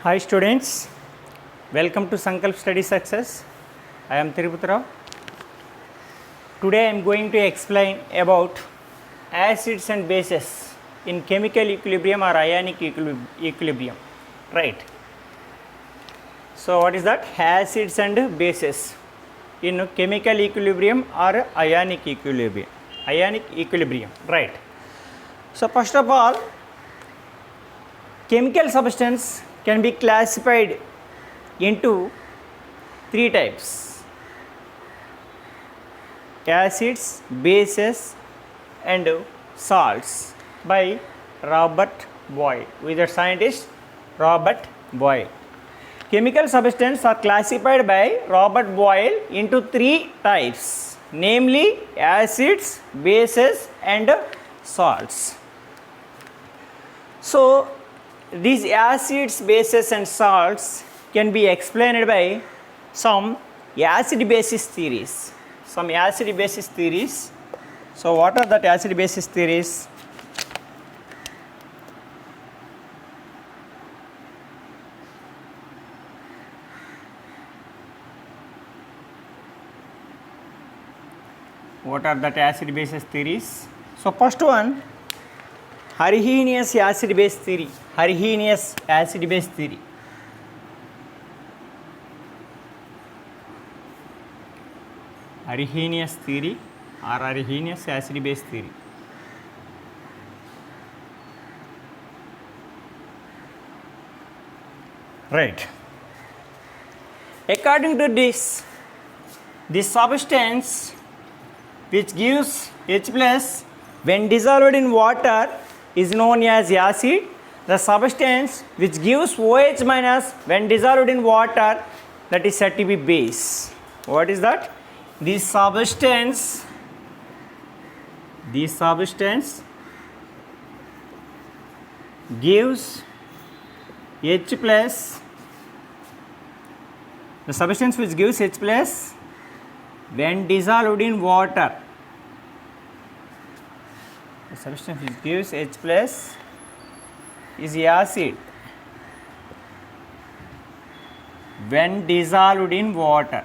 Hi students, welcome to Sankalp Study Success. I am Tirupati Rao. Today I am going to explain about acids and bases in chemical equilibrium or ionic equilibrium. Right. So what is that? Acids and bases in chemical equilibrium or ionic equilibrium. Ionic equilibrium. Right. So first of all, chemical substance can be classified into three types: acids, bases and salts by Robert Boyle, with the scientist Robert Boyle. Chemical substances are classified by Robert Boyle into three types, namely acids, bases and salts. So these acids, bases and salts can be explained by some acid basis theories. So what are that acid basis theories? What are that acid basis theories? So first one, Arrhenius acid base theory. Arrhenius acid base theory. Arrhenius theory or Arrhenius acid base theory. Right. According to this substance which gives H plus when dissolved in water is known as acid. The substance which gives OH minus when dissolved in water, that is said to be base. What is that? This substance gives H plus, the substance which gives H plus when dissolved in water. The substance which gives H plus is acid when dissolved in water.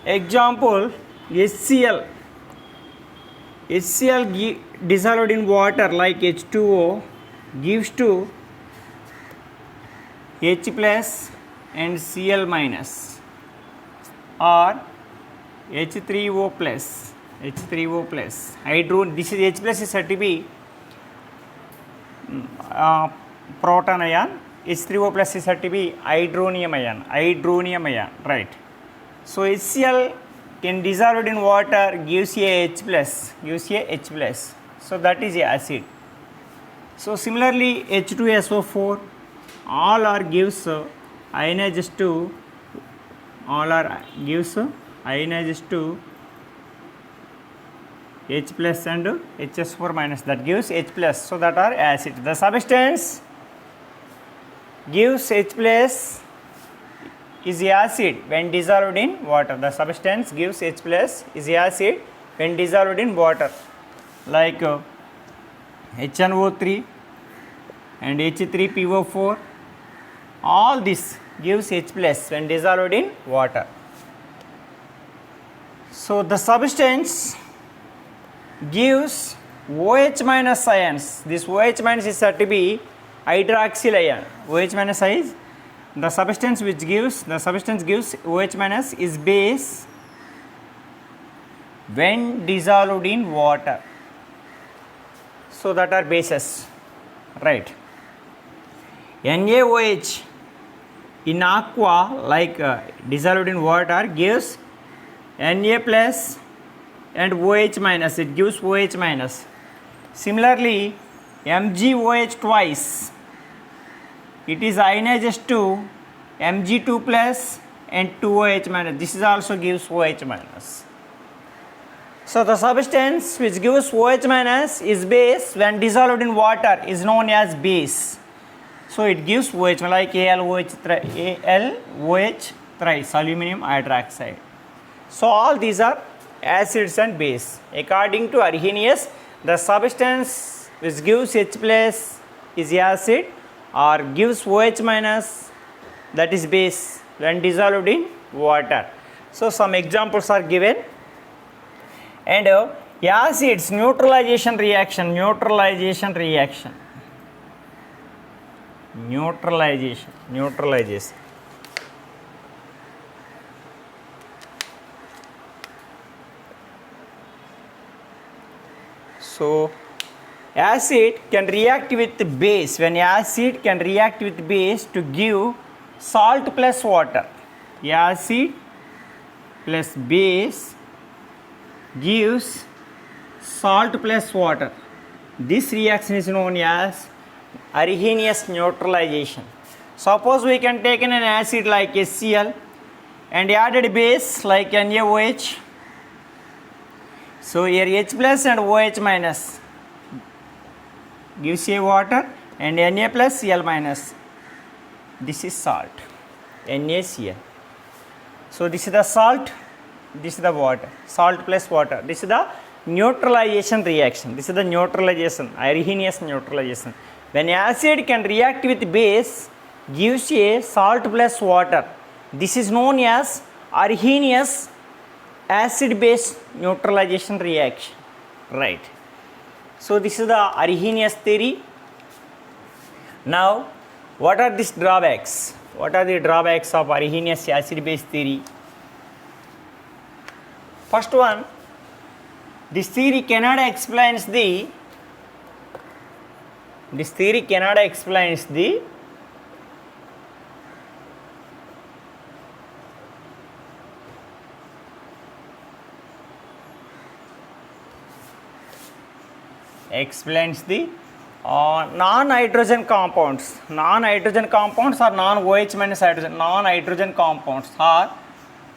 Example, HCl dissolved in water like H2O gives to H plus and Cl minus, or H3O plus. This is H plus is said to be proton ion. H3O plus is said to be hydronium ion. Right. So HCl can dissolved in water gives a H plus. So that is acid. So similarly H2SO4 all are gives ionizes to H plus and HS4 minus, that gives H plus. So that are acid. The substance gives H plus is acid when dissolved in water. The substance gives H plus is acid when dissolved in water, like HNO3 and H3PO4. All this gives H plus when dissolved in water. So the substance gives OH minus ions. This OH minus is said to be hydroxyl ion. OH minus is the substance gives OH minus is base when dissolved in water. So that are bases. Right. NaOH in aqua, like dissolved in water, gives Na plus and OH minus. It gives OH minus. Similarly, MgOH twice, it is ionizes to Mg2 plus and 2OH minus. This is also gives OH minus. So the substance which gives OH minus is base when dissolved in water is known as base. So it gives OH like AlOH thrice, aluminium hydroxide. So all these are acids and base. According to Arrhenius, the substance which gives H plus is acid or gives OH minus, that is base, when dissolved in water. So some examples are given. And acids neutralization reaction. So acid can react with base. When acid can react with base to give salt plus water. Acid plus base gives salt plus water. This reaction is known as Arrhenius neutralization. Suppose we can take an acid like HCl and added base like NaOH. So here H plus and OH minus gives a water and Na plus Cl minus. This is salt, NaCl. So this is the salt, this is the water, salt plus water. This is the neutralization reaction. This is the neutralization, Arrhenius neutralization. When acid can react with base, gives a salt plus water. This is known as Arrhenius acid-base neutralization reaction. Right. So this is the Arrhenius theory. Now, what are these drawbacks? What are the drawbacks of Arrhenius acid-base theory? First one, this theory cannot explain the non-hydrogen compounds. Non-hydrogen compounds or non-OH minus hydrogen. Non-hydrogen compounds or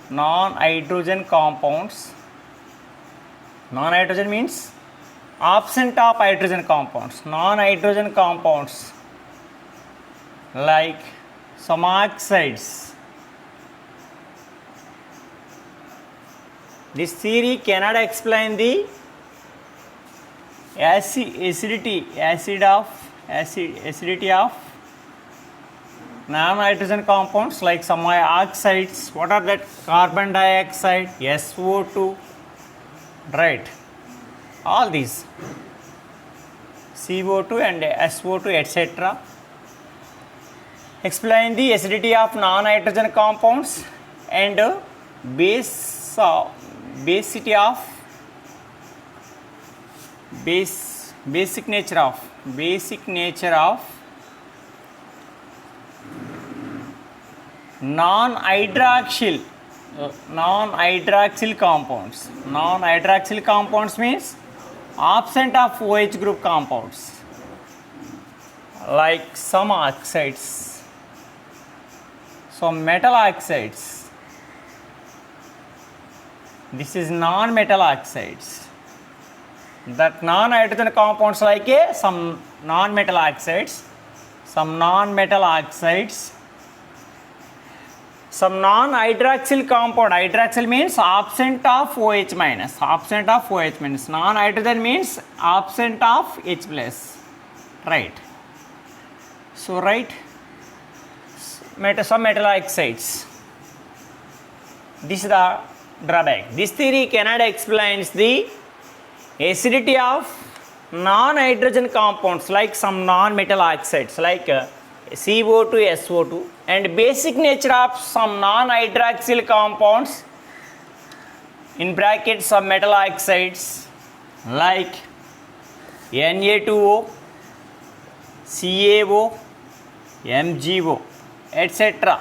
non-hydrogen compounds. Non-hydrogen means absent of hydrogen compounds. Non-hydrogen compounds like some oxides. This theory cannot explain the acidity of non-hydrogen compounds like some oxides. What are that? Carbon dioxide, SO2, right? All these CO2 and SO2, etc. Explain the acidity of non-hydrogen compounds and basic nature of non-hydroxyl compounds. Non-hydroxyl compounds means absent of OH group compounds like some oxides, some metal oxides. This is non-metal oxides. That non-hydrogen compounds like some non-metal oxides, some non-hydroxyl compound. Hydroxyl means absent of OH minus. Non-hydrogen means absent of H plus. Right. So right, some metal oxides. This is the drawback. This theory cannot explain the acidity of non-hydrogen compounds like some non-metal oxides like CO2, SO2, and basic nature of some non-hydroxyl compounds in brackets some metal oxides like Na2O, CaO, MgO, etc.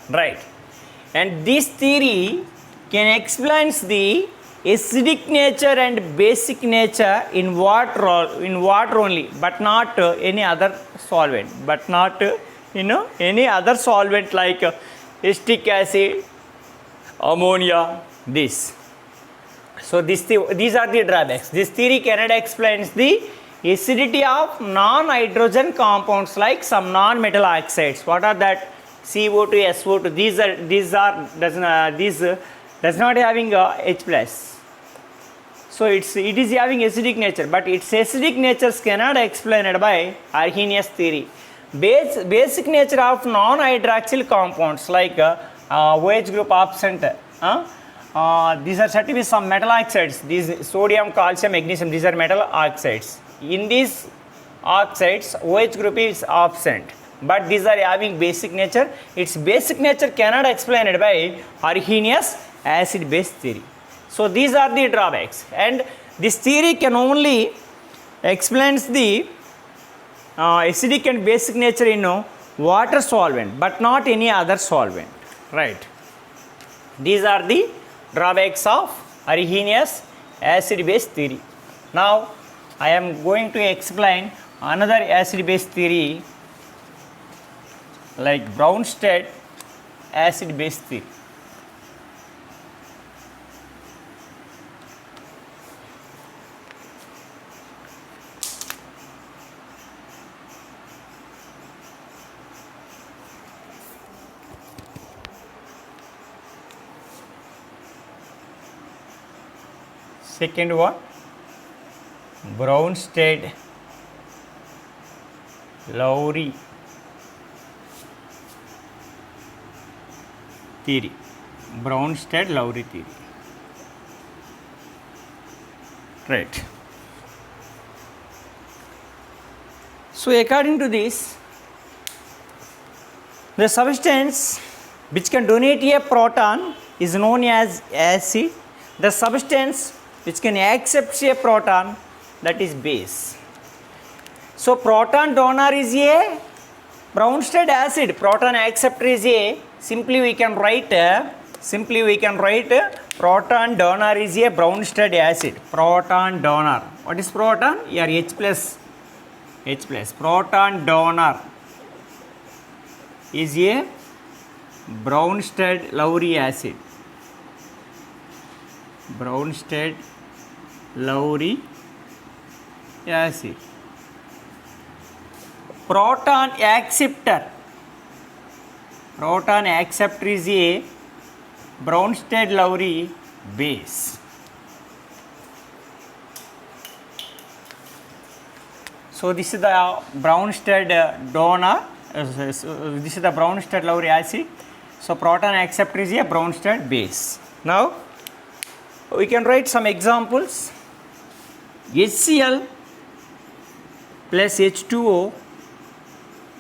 Right. And this theory can explain the acidic nature and basic nature in water only, but not any other solvent. Any other solvent like acetic acid, ammonia. This. So these are the drawbacks. This theory cannot explain the acidity of non-hydrogen compounds like some non-metal oxides. What are that? CO2, SO2. These does not having H plus. So it is having acidic nature, but its acidic natures cannot explained by Arrhenius theory. Basic nature of non-hydroxyl compounds like OH group absent. These are said to be some metal oxides. These sodium, calcium, magnesium, these are metal oxides. In these oxides, OH group is absent, but these are having basic nature. Its basic nature cannot explained by Arrhenius acid base theory. So these are the drawbacks, and this theory can only explains the acidic and basic nature in water solvent, but not any other solvent, right? These are the drawbacks of Arrhenius acid base theory. Now I am going to explain another acid base theory like Bronsted acid base theory. Second one, Bronsted Lowry theory. Bronsted Lowry theory. Right. So according to this, the substance which can donate a proton is known as acid. The substance which can accept a proton, that is base. So proton donor is a Bronsted acid, proton acceptor is a, simply we can write proton donor is a Bronsted acid. Proton donor, what is proton? Here H plus. Proton donor is a Bronsted Lowry acid. Bronsted Lowry acid. Proton acceptor is a Bronsted Lowry base. So this is the Bronsted donor. This is the Bronsted Lowry acid. So proton acceptor is a Bronsted base. Now we can write some examples. HCl plus H2O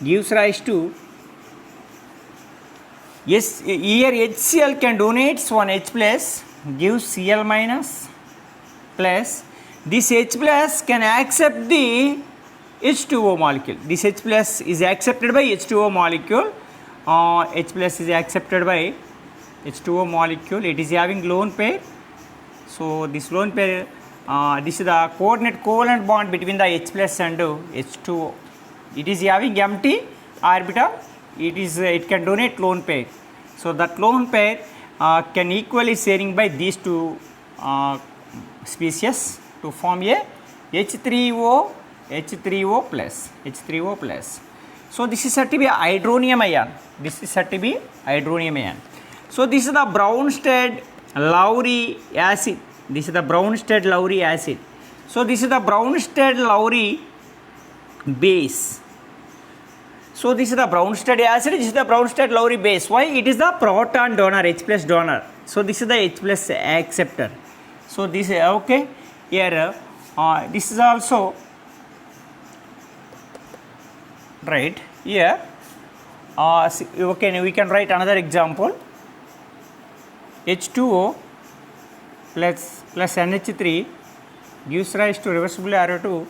gives rise to, yes, here HCl can donate one H plus, gives Cl minus, plus this H plus can accept the H2O molecule. This H plus is accepted by H2O molecule. H plus is accepted by H2O molecule. It is having lone pair. So this lone pair, this is the coordinate covalent bond between the H plus and H2O. It is having empty orbital. It can donate lone pair. So that lone pair can equally sharing by these two species to form a H3O plus. So this is said to be hydronium ion. So this is the Bronsted Lowry acid. So this is the Bronsted Lowry base. So this is the Bronsted acid, this is the Bronsted Lowry base. Why? It is the proton donor, H plus donor. So this is the H plus acceptor. So this is okay. Here this is also right here. Okay, we can write another example. H2O plus NH3 gives rise to reversible arrow 2.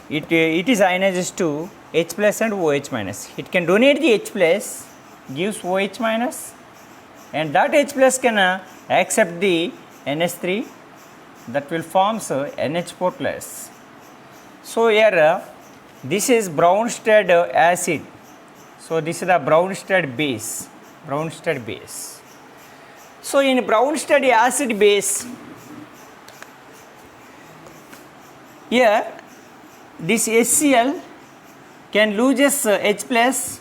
It is ionized to H plus and OH minus. It can donate the H plus, gives OH minus, and that H plus can accept the NH3, that will forms NH4 plus. So here this is Bronsted acid. So this is the Bronsted base. So in Bronsted acid base, here this HCl can loses H plus,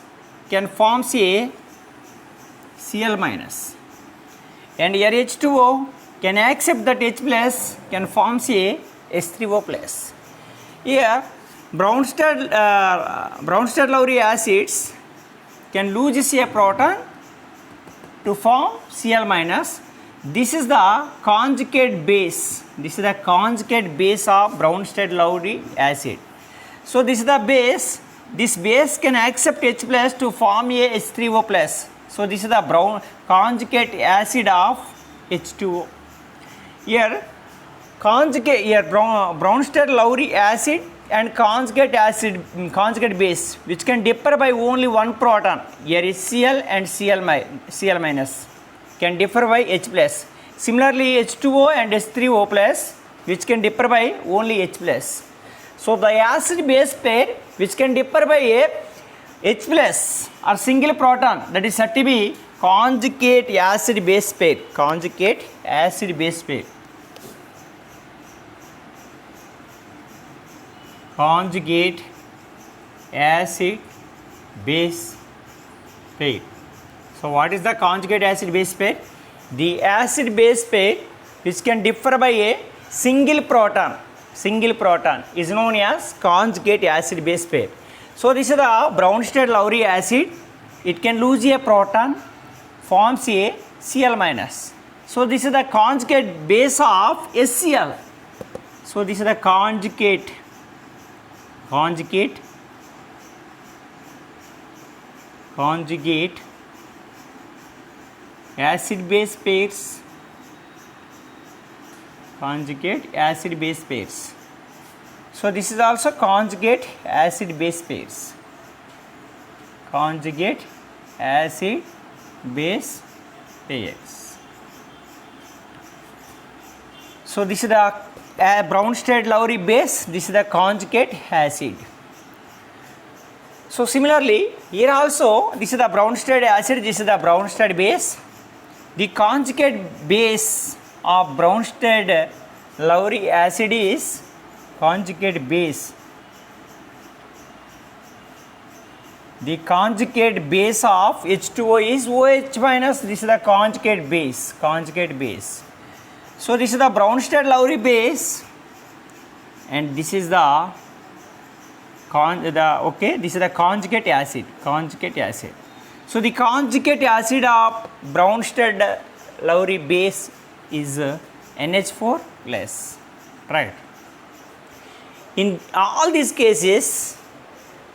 can forms a Cl minus, and here H2O can accept that H plus can forms a H3O plus. Here Brownstedt-Lowry acids can lose a proton to form Cl minus. This is the conjugate base. This is the conjugate base of Brownstedt-Lowry acid. So this is the base. This base can accept H plus to form a H3O plus. So this is the conjugate acid of H2O. Here Brownstedt-Lowry acid and conjugate base which can differ by only one proton. Here is Cl and Cl minus can differ by H plus. Similarly H2O and H3O plus which can differ by only H plus. So the acid base pair which can differ by a H plus or single proton, that is said to be conjugate acid base pair. Conjugate acid base pair. Conjugate acid base pair. So what is the conjugate acid base pair? The acid base pair which can differ by a single proton is known as conjugate acid base pair. So this is the Brownstedt-Lowry acid. It can lose a proton, forms a Cl minus. So this is the conjugate base of HCl. So this is the conjugate acid base pairs. Conjugate acid base pairs. So this is also conjugate acid base pairs. Conjugate acid base pairs. So this is the Brownstedt-Lowry base. This is the conjugate acid. So similarly here also this is the Brownstedt acid. This is the Brownstedt base. The conjugate base of Brownstedt-Lowry acid is conjugate base. The conjugate base of H2O is OH minus. This is the conjugate base. So this is the Brownstedt-Lowry base, and this is the this is the conjugate acid. So the conjugate acid of Brownstedt-Lowry base is NH4 plus, right? In all these cases,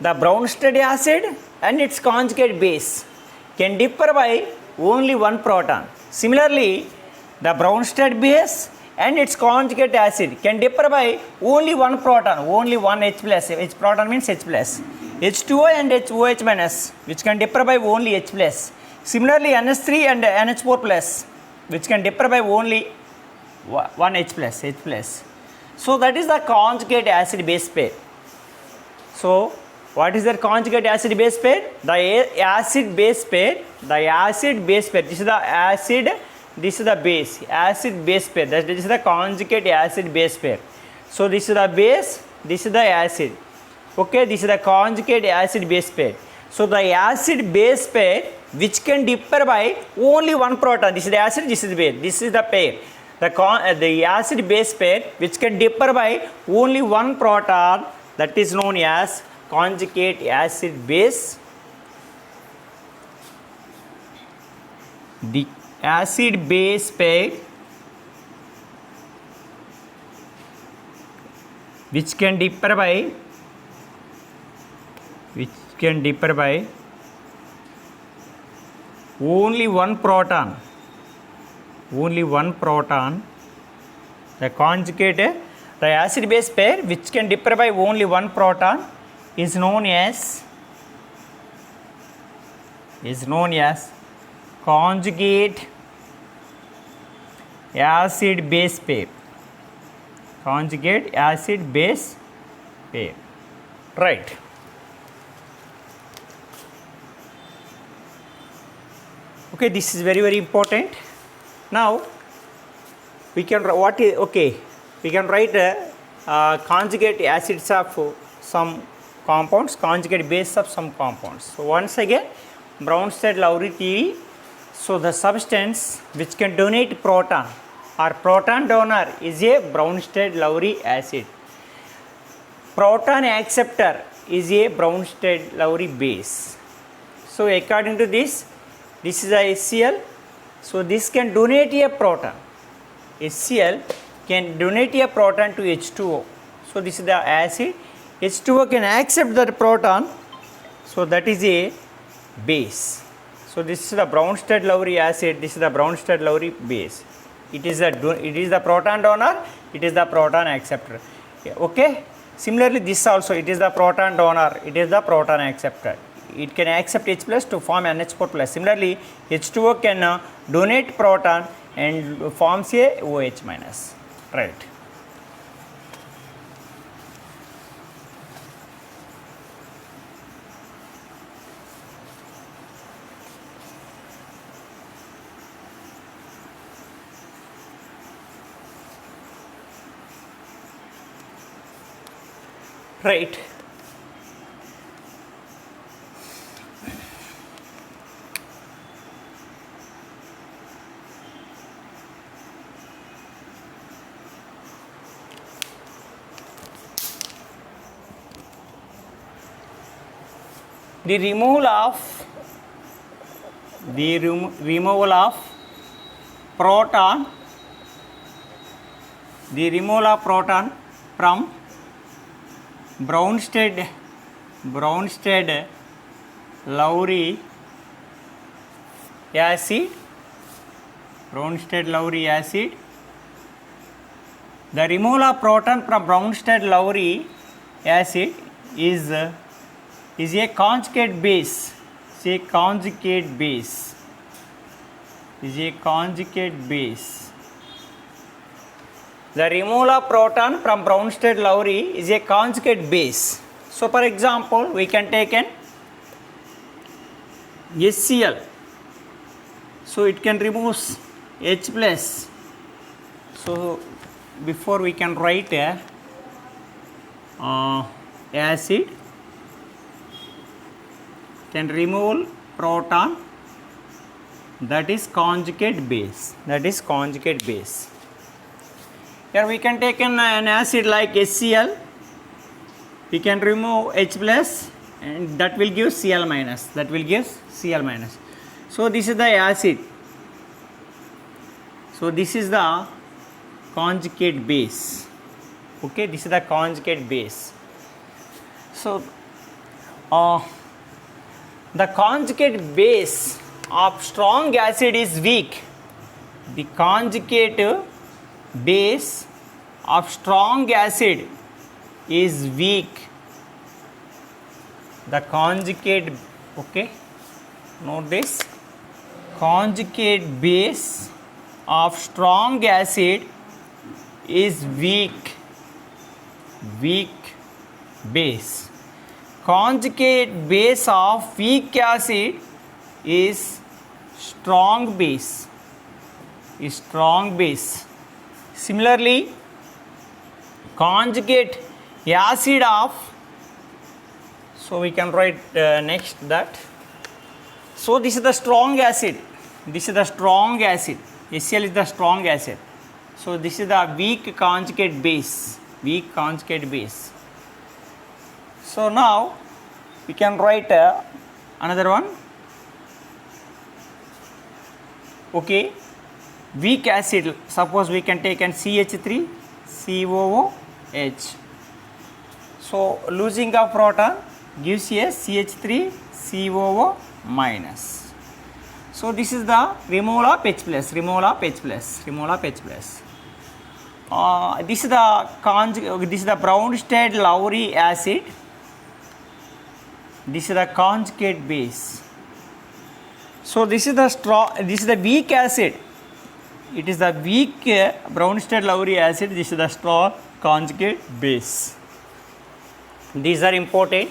the Brownstedt acid and its conjugate base can differ by only one proton. Similarly, the Brownstedt base and its conjugate acid can differ by only one proton, only one H plus. H proton means H plus. H2O and OH minus which can differ by only H plus. Similarly, NH3 and NH4 plus which can differ by only one H plus. So that is the conjugate acid base pair. So what is the conjugate acid base pair? The acid base pair. This is the acid. This is the base. Acid base pair. This is the conjugate acid base pair. So this is the base. This is the acid. Okay. This is the conjugate acid base pair. So the acid base pair which can differ by only one proton. This is the acid. This is the base. This is the pair. The acid base pair which can differ by only one proton, that is known as conjugate acid base. The acid base pair which can differ by only one proton. The acid base pair which can differ by only one proton is known as conjugate acid base pair. Right. Okay, this is very, very important. Now we can write conjugate acids of some compounds, conjugate base of some compounds. So once again, Brownstedt-Lowry theory. So the substance which can donate proton or proton donor is a Bronsted-Lowry acid. Proton acceptor is a Bronsted-Lowry base. So according to this is a HCl. So this can donate a proton. HCl can donate a proton to H2O. So this is the acid. H2O can accept that proton. So that is a base. So this is the Bronsted-Lowry acid. This is the Bronsted-Lowry base. It is the proton donor. It is the proton acceptor. Okay. Similarly, this also it is the proton donor. It is the proton acceptor. It can accept H plus to form NH4 plus. Similarly, H2O can donate proton and forms a OH minus. Right. Right. The removal of proton from Bronsted-Lowry acid. The removal of proton from Bronsted-Lowry acid is a conjugate base. The removal of proton from Bronsted-Lowry is a conjugate base. So for example, we can take an HCl. So it can remove H plus. So before we can write a acid can remove proton, that is conjugate base. Here we can take an acid like HCl. We can remove H plus and that will give Cl minus. So this is the acid. So this is the conjugate base. Okay, this is the conjugate base. So the conjugate base of strong acid is weak. The conjugate base of strong acid is weak. The conjugate, okay, note this, conjugate base of strong acid is weak base. Conjugate base of weak acid is strong base. Similarly, conjugate acid of, so we can write next that. So this is the strong acid. HCl is the strong acid. So this is the weak conjugate base. So now we can write another one. Okay, weak acid. Suppose we can take an CH3 COOH. So losing of proton gives a CH3 COO minus. So this is the removal of H plus. This is the Bronsted-Lowry acid. This is the conjugate base. So this is the weak acid. It is the weak Bronsted-Lowry acid. This is the strong conjugate base. These are important.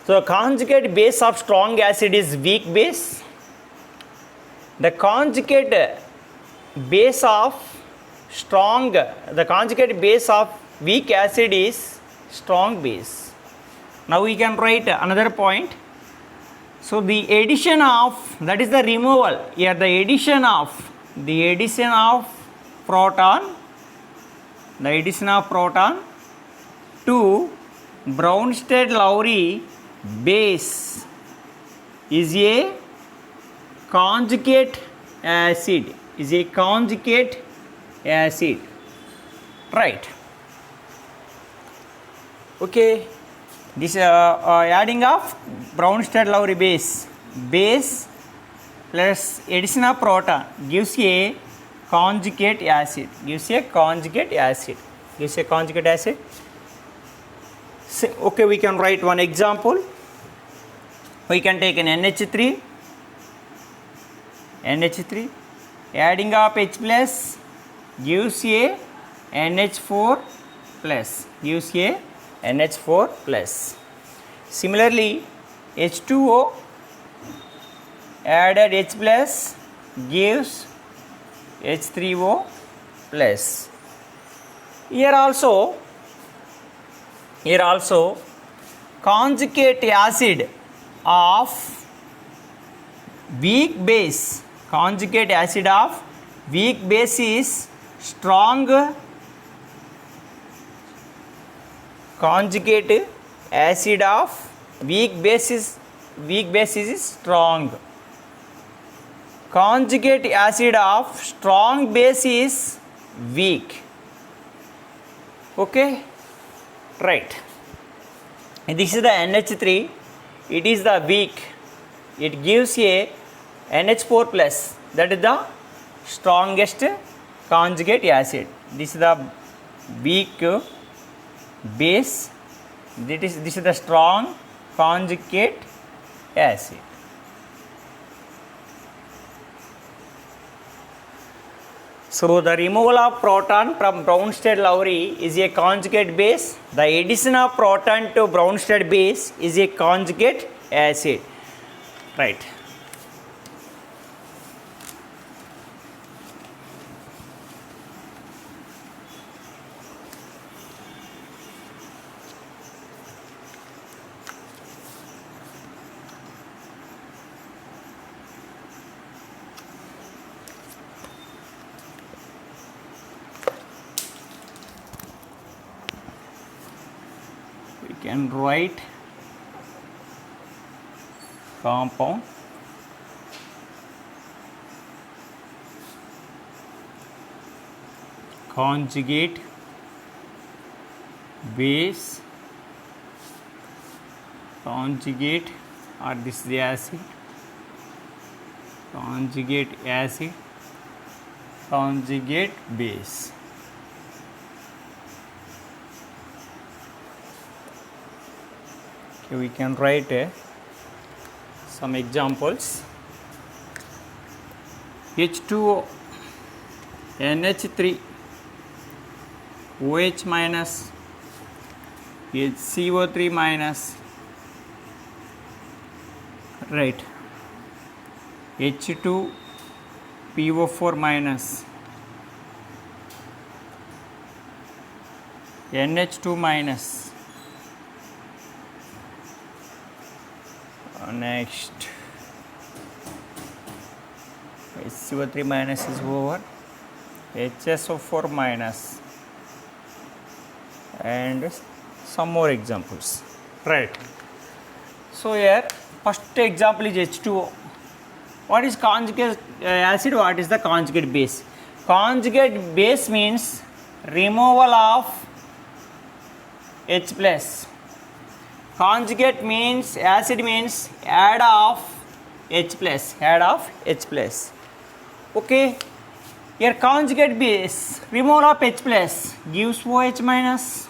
So conjugate base of strong acid is weak base. The conjugate base of weak acid is strong base. Now we can write another point. So the addition of, that is the removal, here the addition of proton, to Bronsted-Lowry base is a conjugate acid, right? Okay, this adding of Bronsted-Lowry base plus addition of proton gives a conjugate acid. Okay, we can write one example. We can take an NH3, adding up H plus gives a NH4 plus, Similarly, H2O added H plus gives H3O plus. Here also conjugate acid of weak base is strong. Conjugate acid of weak base is strong. Conjugate acid of strong base is weak. Okay, right. And this is the NH3. It is the weak. It gives a NH4 plus. That is the strongest conjugate acid. This is the weak base. This is the strong conjugate acid. So the removal of proton from Bronsted-Lowry is a conjugate base. The addition of proton to Bronsted base is a conjugate acid. Right. We can write compound conjugate base or this is the acid, conjugate base. Okay, we can write some examples. H2O, NH3, OH minus, HCO3 minus, right, H2, PO4 minus, NH2 minus. Next, HCO3 minus is over, HSO4 minus, and some more examples, right? So here first example is H2O. What is conjugate acid? What is the conjugate base? Conjugate base means removal of H plus. Conjugate means acid means add of H plus. Okay, here conjugate base, removal of H plus gives OH minus,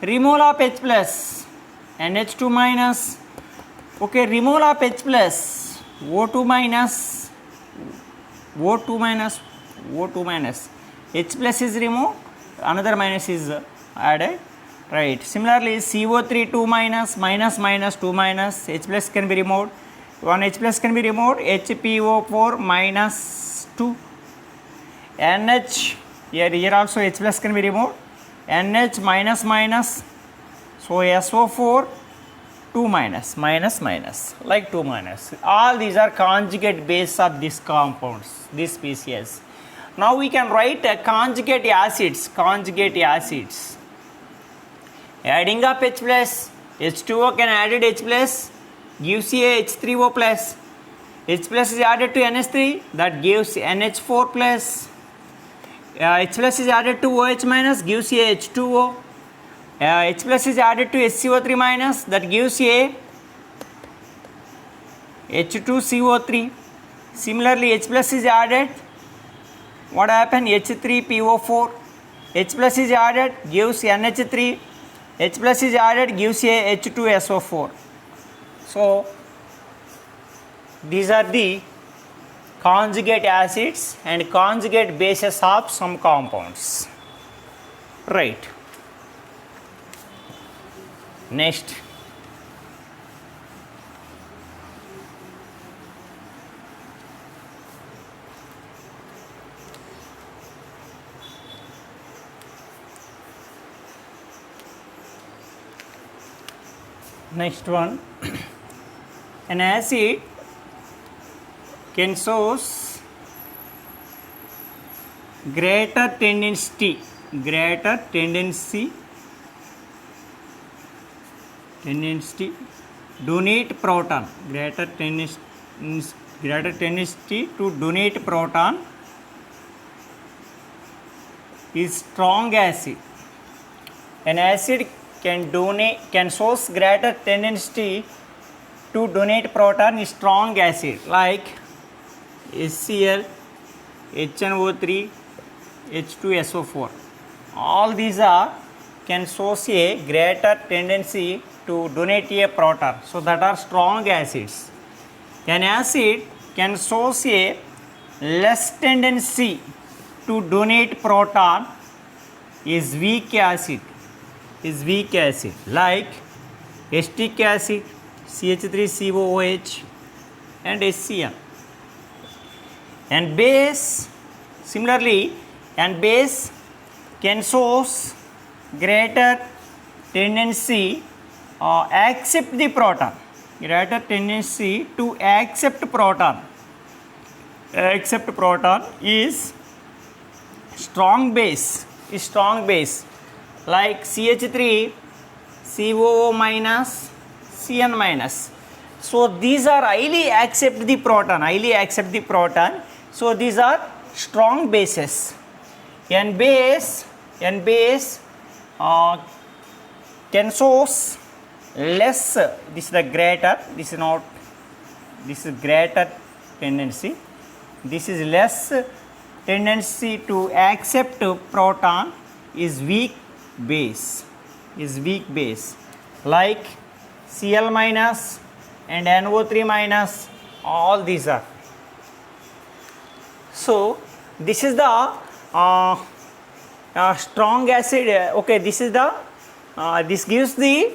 removal of H plus NH2 minus. Okay, removal of H plus O2 minus, H plus is removed, another minus is added. Right. Similarly, CO3 2 minus, 2 minus, H plus can be removed. One H plus can be removed. HPO4 minus 2. NH, here also H plus can be removed. NH minus. So SO4 2 2 minus, minus, minus, like 2 minus. All these are conjugate base of these compounds, this species. Now we can write conjugate acids, Adding up H plus, H2O can added H plus, gives you H3O plus. H plus is added to NH3, that gives NH4 plus. H plus is added to OH minus, gives you H2O. H plus is added to SCO3 minus, that gives a H2CO3. Similarly, H plus is added, what happened? H3PO4. H plus is added, gives NH3. H plus is added, gives a H2SO4. So these are the conjugate acids and conjugate bases of some compounds. Right. Next. Next one. An acid can shows greater tendency donate proton, greater tendency to donate proton is strong acid. An acid can shows greater tendency to donate proton is strong acid, like HCl, HNO3, H2SO4. All these are can shows a greater tendency to donate a proton, so that are strong acids. An acid can shows a less tendency to donate proton is weak acid, like acetic acid, CH3COOH and HCl. And base, similarly, and base can shows greater tendency accept the proton, greater tendency to accept proton is strong base, like CH3 COO minus CN minus. So these are highly accept the proton, so these are strong bases. N base can shows less, this is the greater, this is not, this is greater tendency, this is less tendency to accept proton is weak base, like Cl minus and NO3 minus, all these are. So this is the strong acid. Okay, this is the this gives the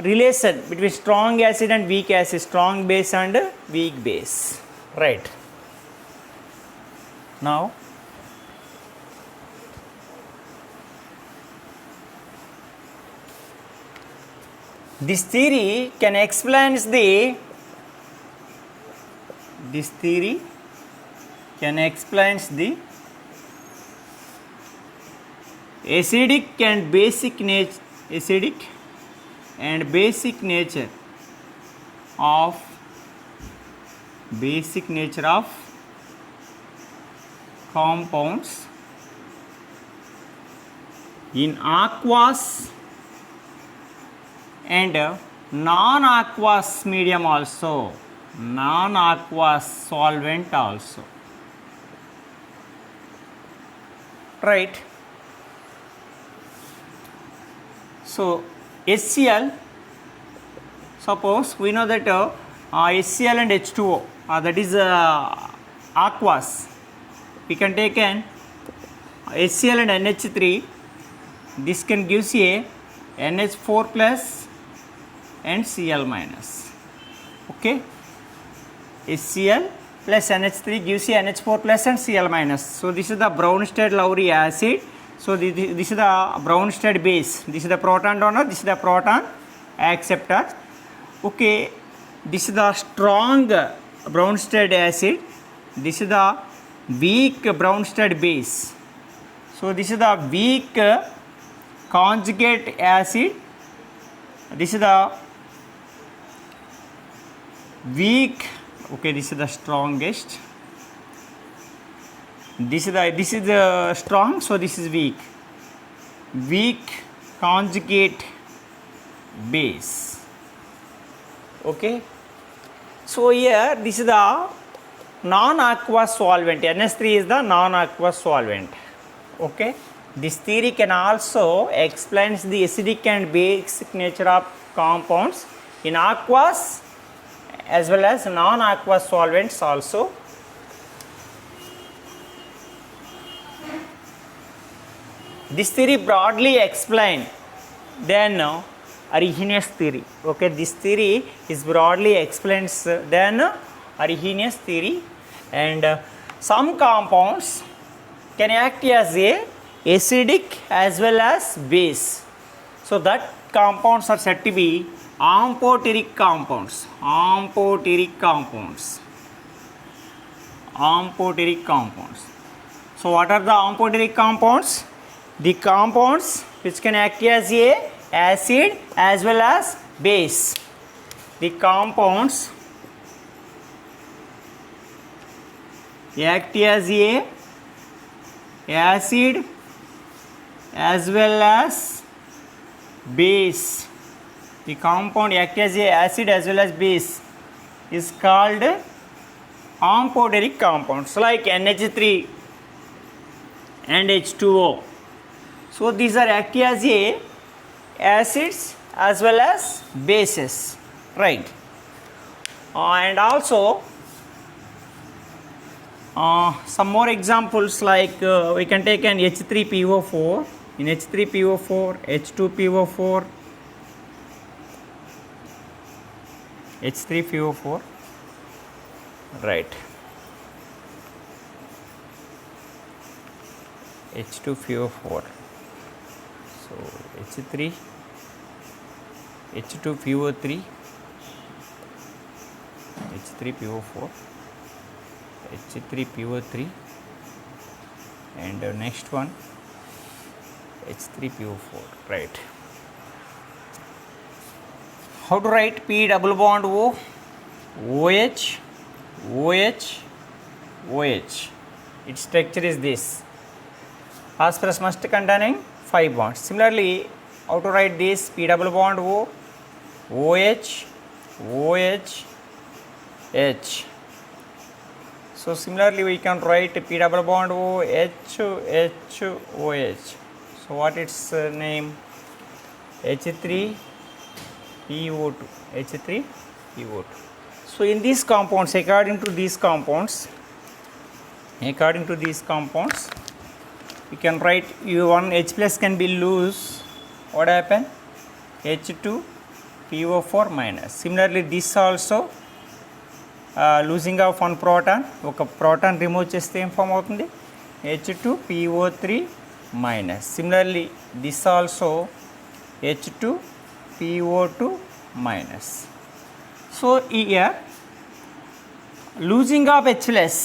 relation between strong acid and weak acid, strong base and weak base, right? Now this theory can explain the acidic and basic nature of compounds in aqueous and non-aqueous medium also, non-aqueous solvent also, right? So HCl, suppose we know that HCl and H2O, that is aqueous, we can take an HCl and NH3, this can give a NH4 plus and Cl minus. Okay, HCl plus NH3 gives you NH4 plus and Cl minus. So this is the Bronsted-Lowry acid. So this is the Bronsted base. This is the proton donor, this is the proton acceptor. Okay, this is the strong Bronsted acid, this is the weak Bronsted base. So this is the weak conjugate acid, this is the weak, okay, this is the strongest, this is the strong, so this is weak conjugate base. Okay, so here this is the non-aqueous solvent, NH3 is the non-aqueous solvent. Okay, this theory can also explains the acidic and basic nature of compounds in aqueous as well as non-aqueous solvents also. This theory broadly explained then Arrhenius theory. Okay, this theory is broadly explains then Arrhenius theory, and some compounds can act as a acidic as well as base. So that compounds are said to be amphoteric compounds. Amphoteric compounds. Amphoteric compounds. So what are the amphoteric compounds? The compounds which can act as a acid as well as base. The compounds act as a acid as well as base. The compound act as a acid as well as base is called amphoteric compounds, like NH3 and H2O. So these are act as a acids as well as bases, right? And also some more examples, like we can take an H3PO4. In H3PO4, H2PO4, H3PO4, right? H2PO4. So H3, H2PO3, H3PO4, H3PO3, and next one H3PO4, right? How to write P double bond O? OH, OH, OH. Its structure is this. Phosphorus must containing 5 bonds. Similarly, how to write this P double bond O? OH, OH, H. So similarly we can write P double bond O, H, H, OH. So what its name? H3 PO2, H3 PO2. So in these compounds, according to these compounds, we can write U1 H plus can be loose. What happen? H2 PO4 minus. Similarly, this also losing of one proton. ఒక proton remove చేస్తే ఏం form అవుతుంది? H2 PO3 minus. Similarly, this also H2 PO2 minus. So here losing of H plus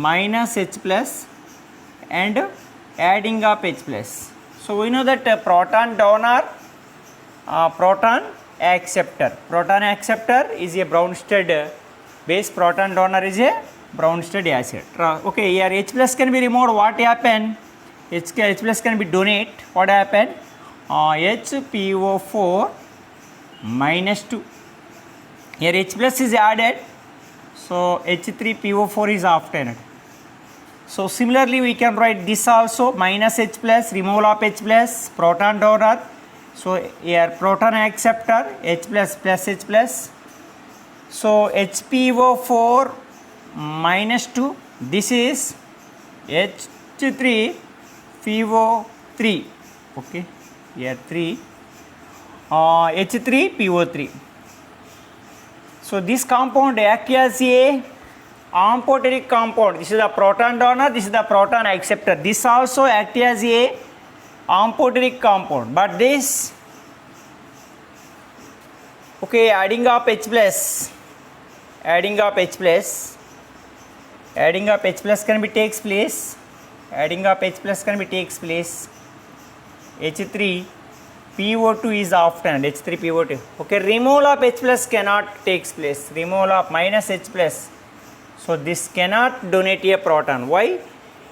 minus H plus and adding of H plus. So we know that proton donor, proton acceptor. Proton acceptor is a Bronsted base. Proton donor is a Bronsted acid. Okay, here H plus can be removed. What happen? H plus can be donate. What happen? HPO4 minus 2. Here H plus is added, so H3PO4 is obtained. So similarly we can write this also minus H plus, removal of H plus, proton donor. So here proton acceptor, H plus plus H plus. So HPO4 minus 2, this is H3PO3. Okay, here 3, H3PO3. So this compound acts as a amphoteric compound. This is the proton donor, this is the proton acceptor. This also acts as a amphoteric compound, but this Okay, adding up H plus, adding up H plus, adding up H plus can be takes place, adding up H plus can be takes place. H3 PO2 is often H3 PO2. Okay, removal of H plus cannot takes place, removal of minus H plus, so this cannot donate a proton. Why?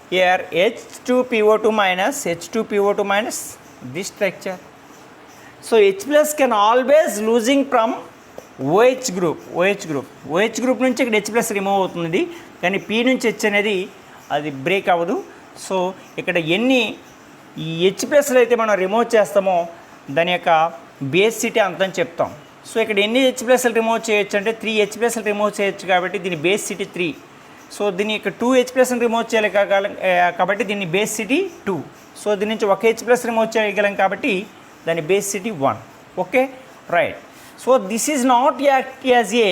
Here H2 PO2 minus, H2 PO2 minus this structure, so H plus can always losing from OH group, OH group, OH group నుంచి ఇక్కడ H plus remove అవుతుంది, కానీ P నుంచి H అనేది అది break అవ్వదు. So ఇక్కడ ఎన్ని ఈ H ప్లస్లో అయితే మనం రిమూవ్ చేస్తామో దాని యొక్క బేసిటీ అంతని చెప్తాం. సో ఇక్కడ ఎన్ని H ప్లస్లు రిమూవ్ చేయొచ్చు అంటే 3 H ప్లస్లు రిమూవ్ చేయొచ్చు, కాబట్టి దీని బేసిటీ 3. సో దీని యొక్క 2 H ప్లస్ని రిమూవ్ చేయాలి కాబట్టి దీని బేసిటీ 2. సో దీని నుంచి ఒక H ప్లస్ రిమూవ్ చేయగలం కాబట్టి దాని basicity 1. Okay, right. So this is not act as a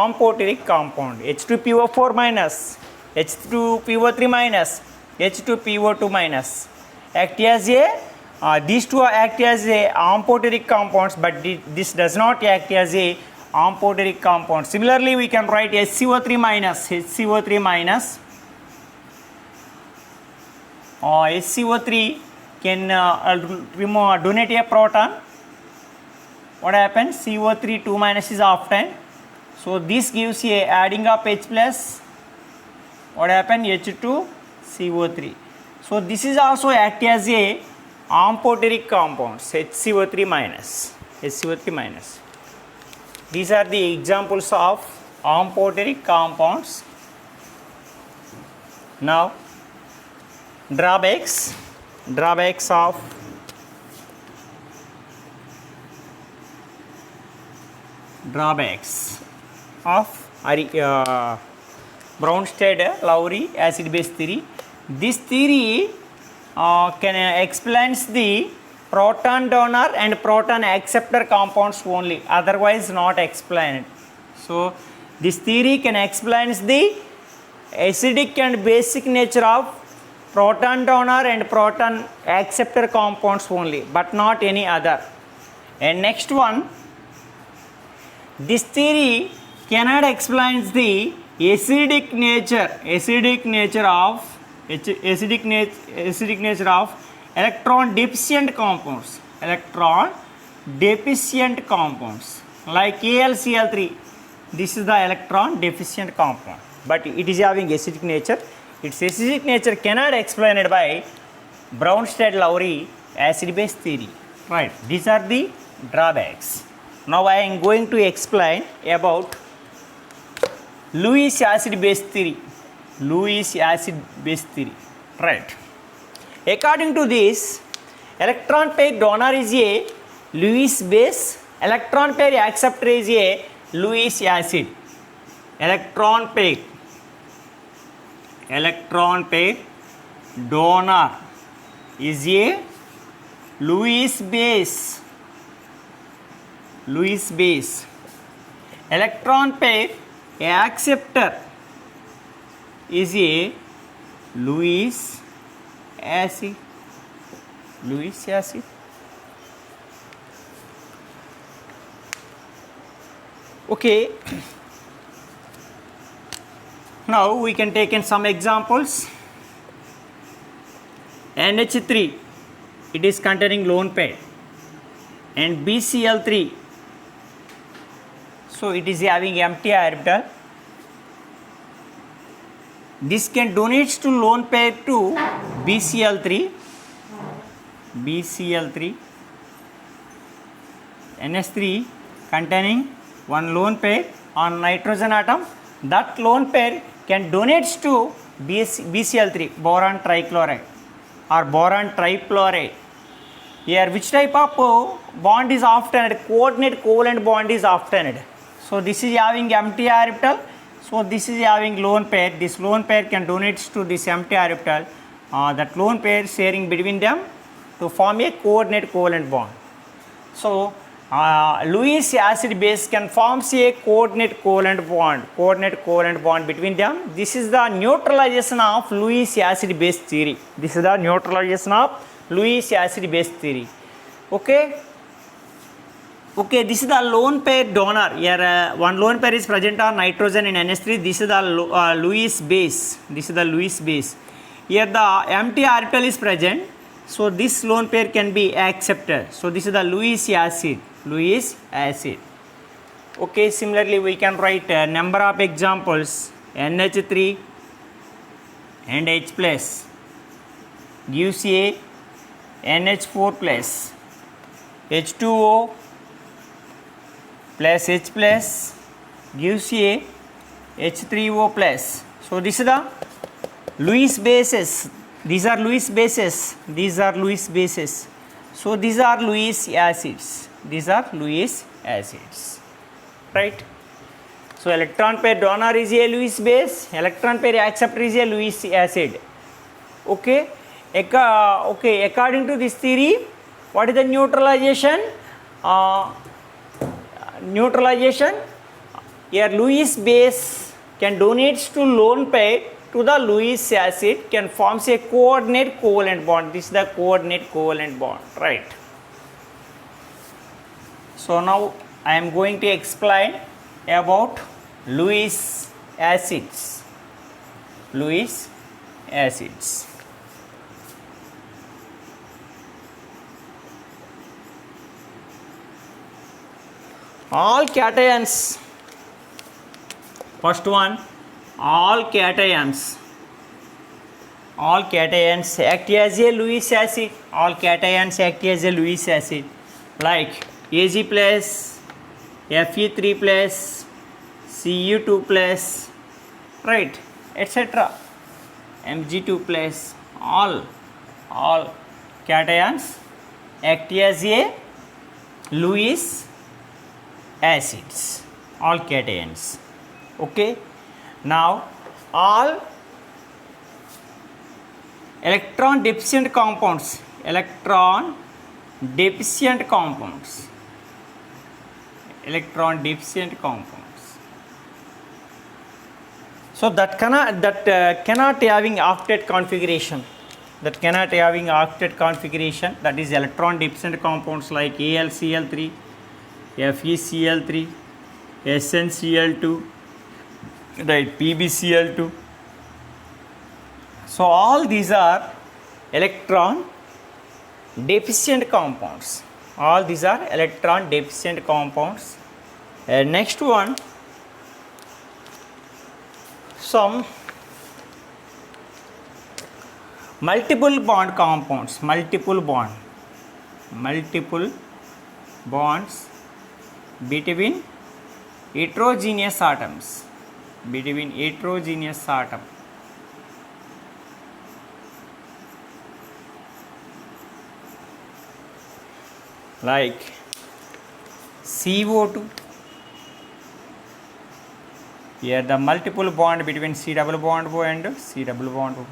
amphoteric compound. H2PO4 minus, H2PO3 minus, H2PO2 minus act as a these two act as a amphoteric compounds, but this does not act as a amphoteric compound. Similarly, we can write HCO3 minus, HCO3 minus, HCO3 can donate a proton. What happens? CO3 2 minus is often, so this gives a adding up H plus. What happens? H2CO3. So this is also act as a amphoteric compounds, HCO3 minus, HCO3 minus. These are the examples of amphoteric compounds. Now drawbacks of Bronsted-Lowry acid base theory. This theory can explains the proton donor and proton acceptor compounds only, otherwise not explained. So this theory can explains the acidic and basic nature of proton donor and proton acceptor compounds only, but not any other. And next one, this theory cannot explains the acidic nature of electron deficient compounds, like AlCl3. This is the electron deficient compound, but it is having acidic nature. Its acidic nature cannot explained by Bronsted-Lowry acid base theory. Right, these are the drawbacks. Now I am going to explain about Lewis acid base theory. Right. According to this, electron pair donor is a Lewis base, electron pair acceptor is a Lewis acid. Electron pair donor is a Lewis base. Electron pair acceptor is a Lewis acid. Okay, now we can take in some examples. NH3, it is containing lone pair, and BCl3, so it is having empty orbital. This can donate to lone pair to BCl3, NH3 containing one lone pair on nitrogen atom. That lone pair can donate to BCl3, boron trichloride or boron trifluoride. Here which type of bond is obtained? Coordinate covalent bond is obtained. So this is having empty orbital, so this is having lone pair. This lone pair can donate to this empty orbital, that lone pair sharing between them to form a coordinate covalent bond. So Lewis acid base can form a coordinate covalent bond between them. This is the neutralization of Lewis acid base theory. Okay, Okay, this is the lone pair donor. Here one lone pair is present on nitrogen in NH3. This is the Lewis base. This is the Lewis base. Here the empty orbital is present. So this lone pair can be accepted. So this is the Lewis acid. Lewis acid. Okay, similarly we can write a number of examples. NH3 and H plus gives a NH4 plus H2O plus H plus gives a H3O plus. So this is the Lewis bases. These are Lewis bases. These are Lewis bases. So these are Lewis acids. These are Lewis acids. Right? So electron pair donor is a Lewis base. Electron pair acceptor is a Lewis acid. Okay. Okay. According to this theory, what is the neutralization? Neutralization. Here Lewis base can donates to lone pair to the Lewis acid, can forms a coordinate covalent bond. This is the coordinate covalent bond, right? So now I am going to explain about Lewis acids. Lewis acids. All cations. First one, all cations act as a Lewis acid. All cations act as a Lewis acid, like Ag plus, Fe3 plus, Cu2 plus, right, etc. Mg2 plus. All cations act as a Lewis acids. All cations. Okay. Now all electron deficient compounds. Electron deficient compounds. So that cannot having octet configuration. That is electron deficient compounds like AlCl3, FeCl3, SnCl2, right, PbCl2. So all these are electron deficient compounds. Next one, some multiple bond compounds. Multiple bonds between heterogeneous atoms. Like CO2. Here the multiple bond between C double bond O and C double bond O.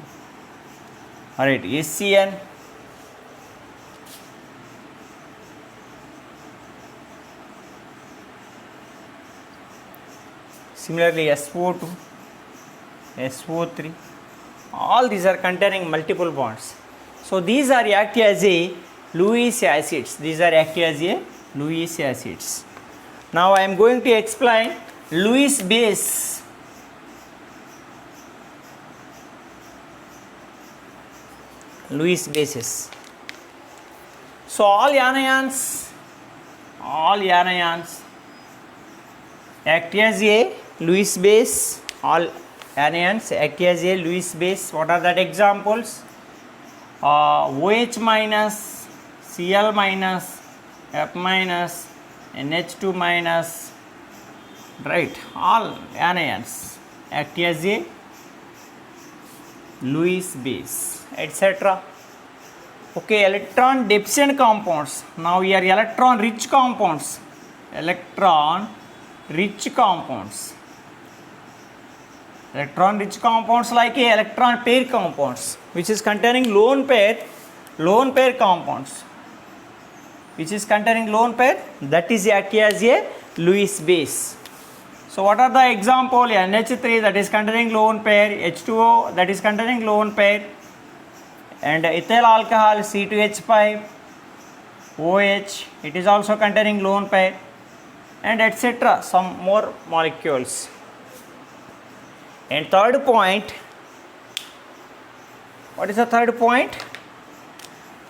Alright, HCN. Similarly SO2, SO3. All these are containing multiple bonds. So these are act as a Lewis acids. Now I am going to explain Lewis base. Lewis bases. So all anions act as a Lewis base. All anions act as a Lewis base. What are that examples? OH minus, Cl minus, F minus, NH2 minus, right? All anions act as a Lewis base, etc. Okay, electron deficient compounds. Now here electron rich compounds. Electron rich compounds like a electron pair compounds, which is containing lone pair compounds, that is act as a Lewis base. So what are the example? NH3 that is containing lone pair, H2O that is containing lone pair, and ethyl alcohol C2H5, OH, it is also containing lone pair, and etc. some more molecules. And third point, what is the third point?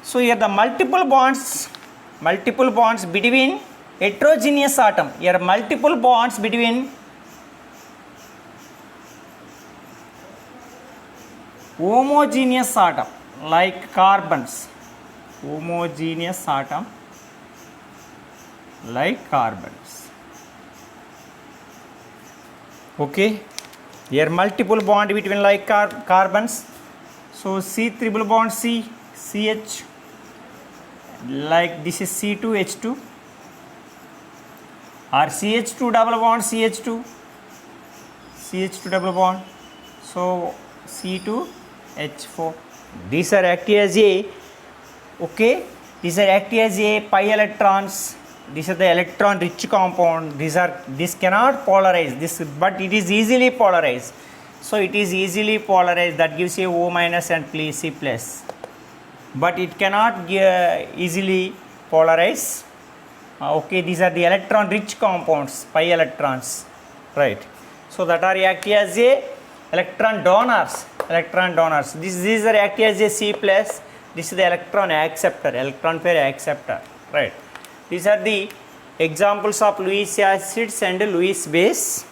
So here the multiple bonds between heterogeneous atom. Here multiple bonds between homogeneous atom like carbons. Homogeneous atom like carbons. Okay. Here multiple bond between like carbons. So C triple bond C, CH, like this is C2H2, or CH2 double bond CH2, CH2 double bond, so C2H4. These are acting as a, okay, these are acting as a pi electrons. These are the electron rich compound. This cannot polarize this, but it is easily polarized. So it is easily polarized, that gives you O minus and C plus, but it cannot easily polarize. Okay, these are the electron rich compounds, pi electrons, right? So that are acting as a electron donors. These are acting as a C plus. This is the electron acceptor, electron pair acceptor, right? These are the examples of Lewis acids and Lewis base.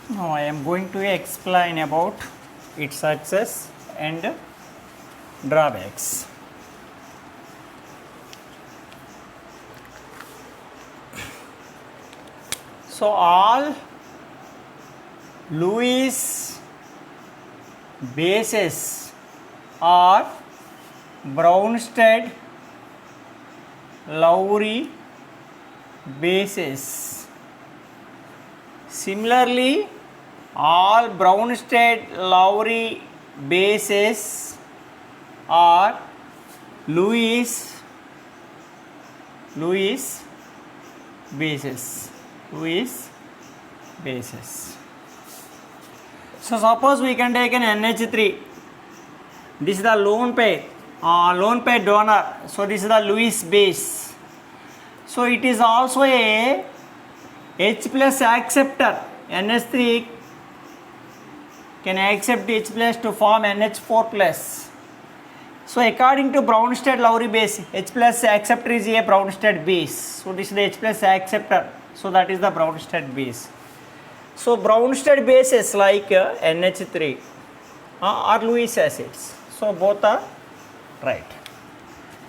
Now I am going to explain about its success and drawbacks. So all Lewis bases are Bronsted-Lowry bases. Similarly, all Bronsted-Lowry bases are Lewis bases. So suppose we can take an NH3. This is the lone pair donor. So this is the Lewis base. So it is also a H plus acceptor. NH3 can accept H plus to form NH4 plus. So according to Bronsted-Lowry base, H plus acceptor is a Bronsted base. So this is the H plus acceptor. So that is the Bronsted base. So Bronsted bases like NH3 are Lewis acids. So both are right.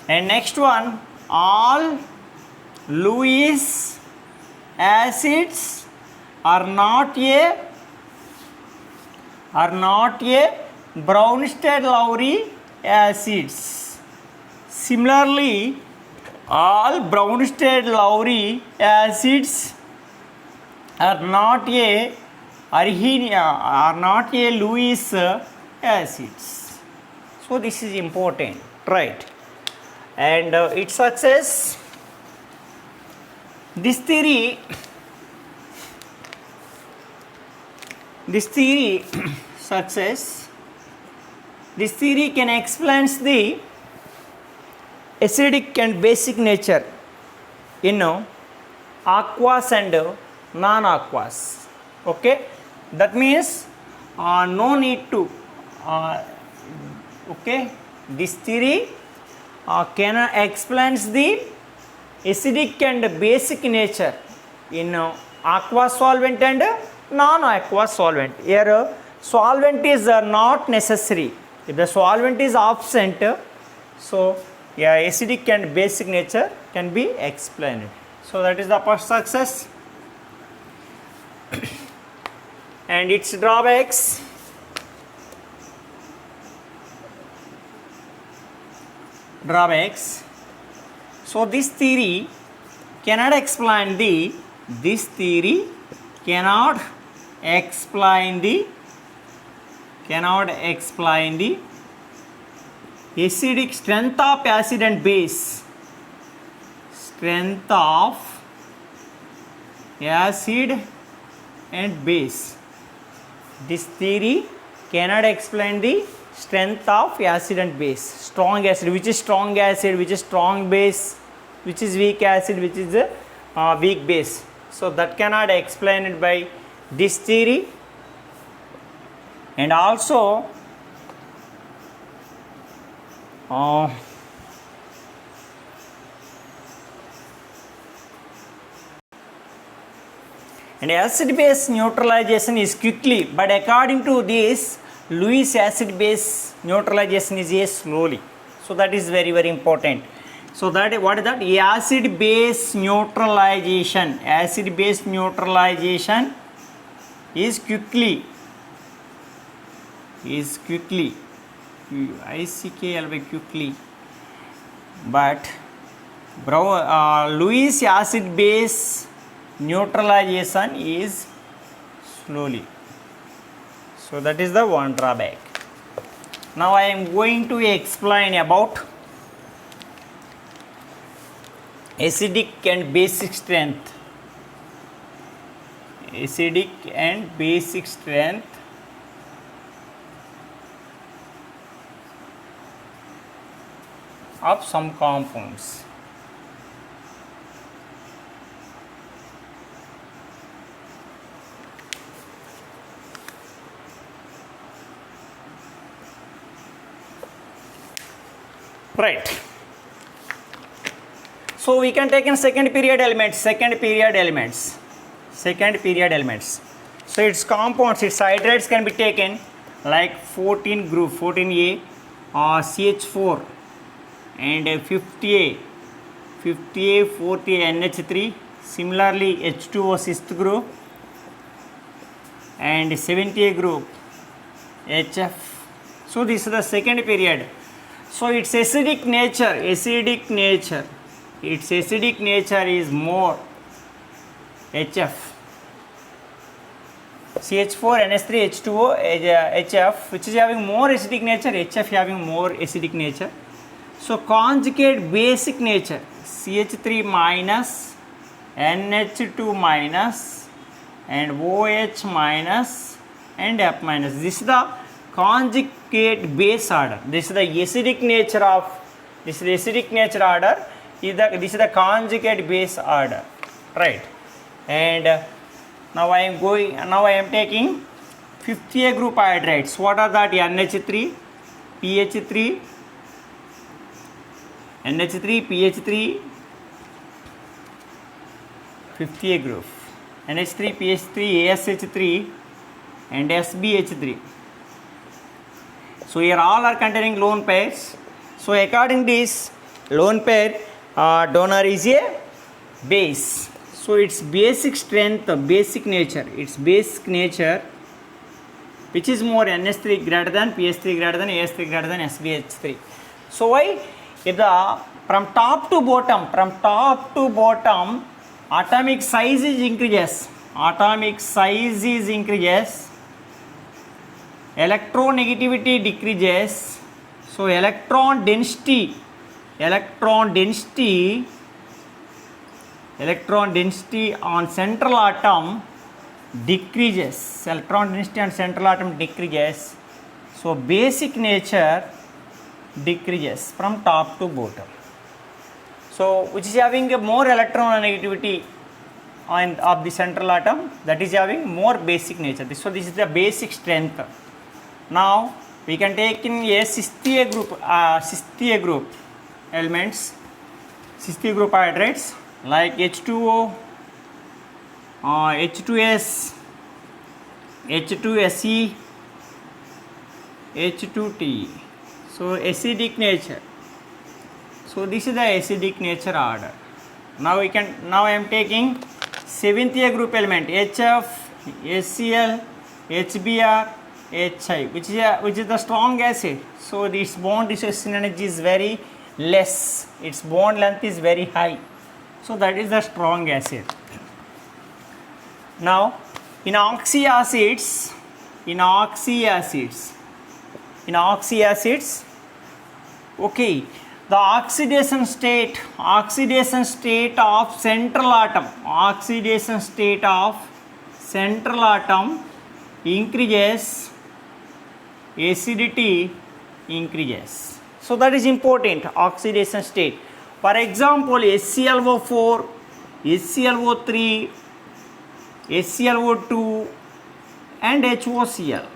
And next one, all Lewis acids are not a Bronsted-Lowry acids. Similarly, all Bronsted-Lowry acids are not a Lewis acids. So this is important, right? And its success, this theory can explain the acidic and basic nature in aqueous and non-aqueous. Okay, that means no need to this theory can explains the acidic and basic nature in aqueous solvent and non-aqueous solvent. Here solvent is not necessary. If the solvent is absent, so yeah, acidic and basic nature can be explained. So that is the first success. And its drawbacks. So this theory cannot explain the acidic strength of acid and base. Strength of acid and base. This theory cannot explain the strength of acid and base. Strong acid, which is strong acid, which is strong base, which is weak acid, which is a weak base. So that cannot explain it by this theory. And also and acid base neutralization is quickly, but according to this Lewis acid base neutralization is a slowly. So that is very very important. So that what is that? Acid base neutralization. Acid base neutralization is quickly. ICKL by quickly. But Lewis acid base neutralization is slowly. So that is the one drawback. Now I am going to explain about acidic and basic strength. Acidic and basic strength of some compounds. Right. So we can take in second period elements. So its compounds, its hydrates can be taken like 14 group, 14A, CH4 and 50A, 40A NH3. Similarly H2O 6th group and 70A group HF. So this is the second period. So its acidic nature, its acidic nature is more HF. CH4, NH3, H2O, HF, which is having more acidic nature, HF having more acidic nature. So conjugate basic nature, CH3 minus, NH2 minus, and OH minus, and F minus. This is the conjugate base order. This is the acidic nature of this is the acidic nature order. This is the conjugate base order, right? And now I am taking 50A group hydrates. What are that? NH3, PH3, NH3, PH3, 50A group, NH3, PH3, ASH3, and SbH3. So here all are containing lone pairs. So according to this lone pair donor is a base. So its basic strength, basic nature, which is more NH3 greater than, PH3 greater than, AS3 greater than, SbH3. So why? If the from top to bottom atomic size is increases, electronegativity decreases. So electron density on central atom decreases. So basic nature decreases from top to bottom. So which is having a more electronegativity of the central atom, that is having more basic nature. So this is the basic strength. Now we can take in a 60A group elements, 60A group hydrates like H2O, H2S, H2Se, H2Te. So acidic nature. So this is the acidic nature order. Now I am taking 70A group element HF, HCl, HBr, HI, which is the strong acid. So its bond dissociation energy is very less. Its bond length is very high. So that is the strong acid. Now in oxyacids, okay, the oxidation state of central atom increases acidity increases. So that is important, oxidation state. For example, HClO4, HClO3, HClO2 and HOCl.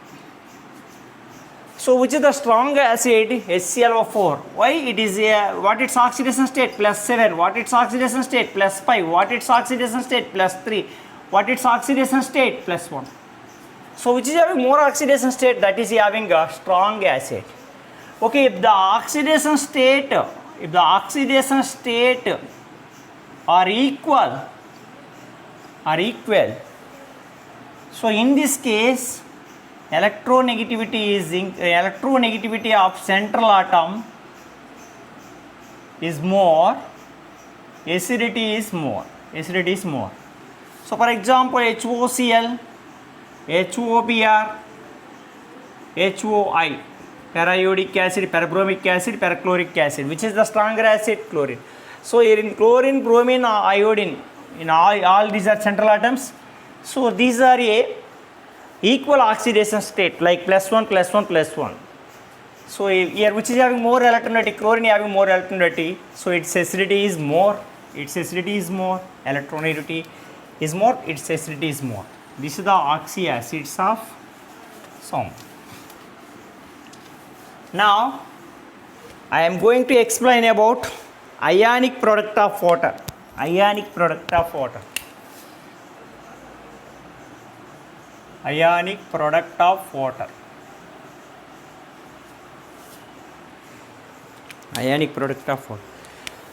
So which is the strong acid? HClO4. Why? It is what its oxidation state? +7. What its oxidation state? +5. What its oxidation state? +3. What its oxidation state? +1. So which is having more oxidation state? That is having a strong acid. Okay, if the oxidation state are equal, so in this case electronegativity of central atom is more, acidity is more. So for example, HOCl, HOBr, HOI, periodic acid, perabromic acid, perchloric acid. Which is the stronger acid? Chlorine. So here in chlorine, bromine, iodine, in all these are central atoms. So these are a equal oxidation state, like +1, +1, +1. So here which is having more electronegativity? Chlorine having more electronegativity. So its acidity is more. Electronegativity is more. Its acidity is more. This is the oxy acids of some. Now I am going to explain about ionic product of water. Ionic product of water.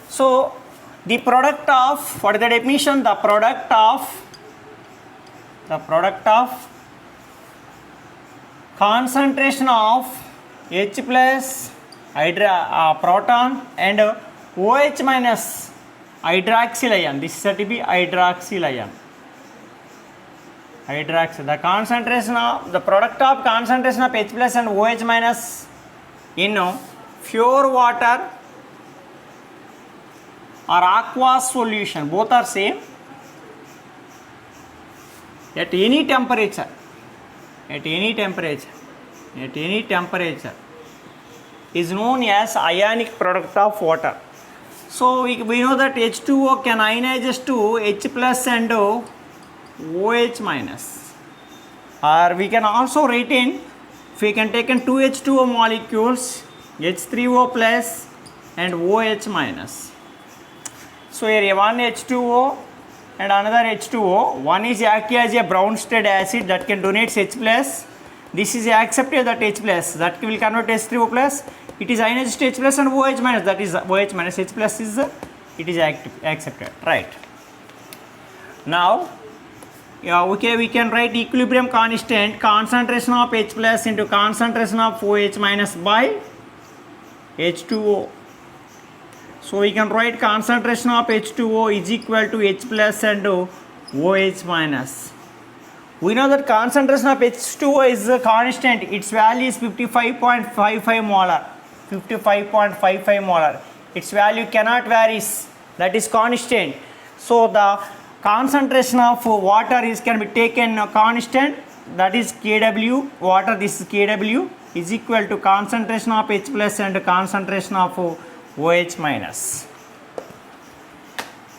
So the product of, what is the definition? The product of concentration of H plus proton and OH minus hydroxyl ion. This is said to be hydroxyl ion. The concentration of the product of concentration of H plus and OH minus in pure water or aqueous solution, both are same, at any temperature is known as ionic product of water. So we know that H2O can ionize to H plus and OH minus, or we can also write in, if we can take in two H2O molecules, H3O plus and OH minus. So here one H2O and another H2O, one is acting as a brown state acid that can donate H plus. This is accepted, that H plus that will convert H3O plus. It is ionized to H plus and OH minus, that is OH minus. H plus is it is accepted, right? Now okay, we can write equilibrium constant, concentration of H plus into concentration of OH minus by H2O. So we can write concentration of H2O is equal to H plus and OH minus. We know that concentration of H2O is a constant. Its value is 55.55 molar. 55.55 molar. Its value cannot vary. That is constant. So the concentration of water can be taken constant. That is Kw. Water, this is Kw, is equal to concentration of H plus and concentration of OH minus.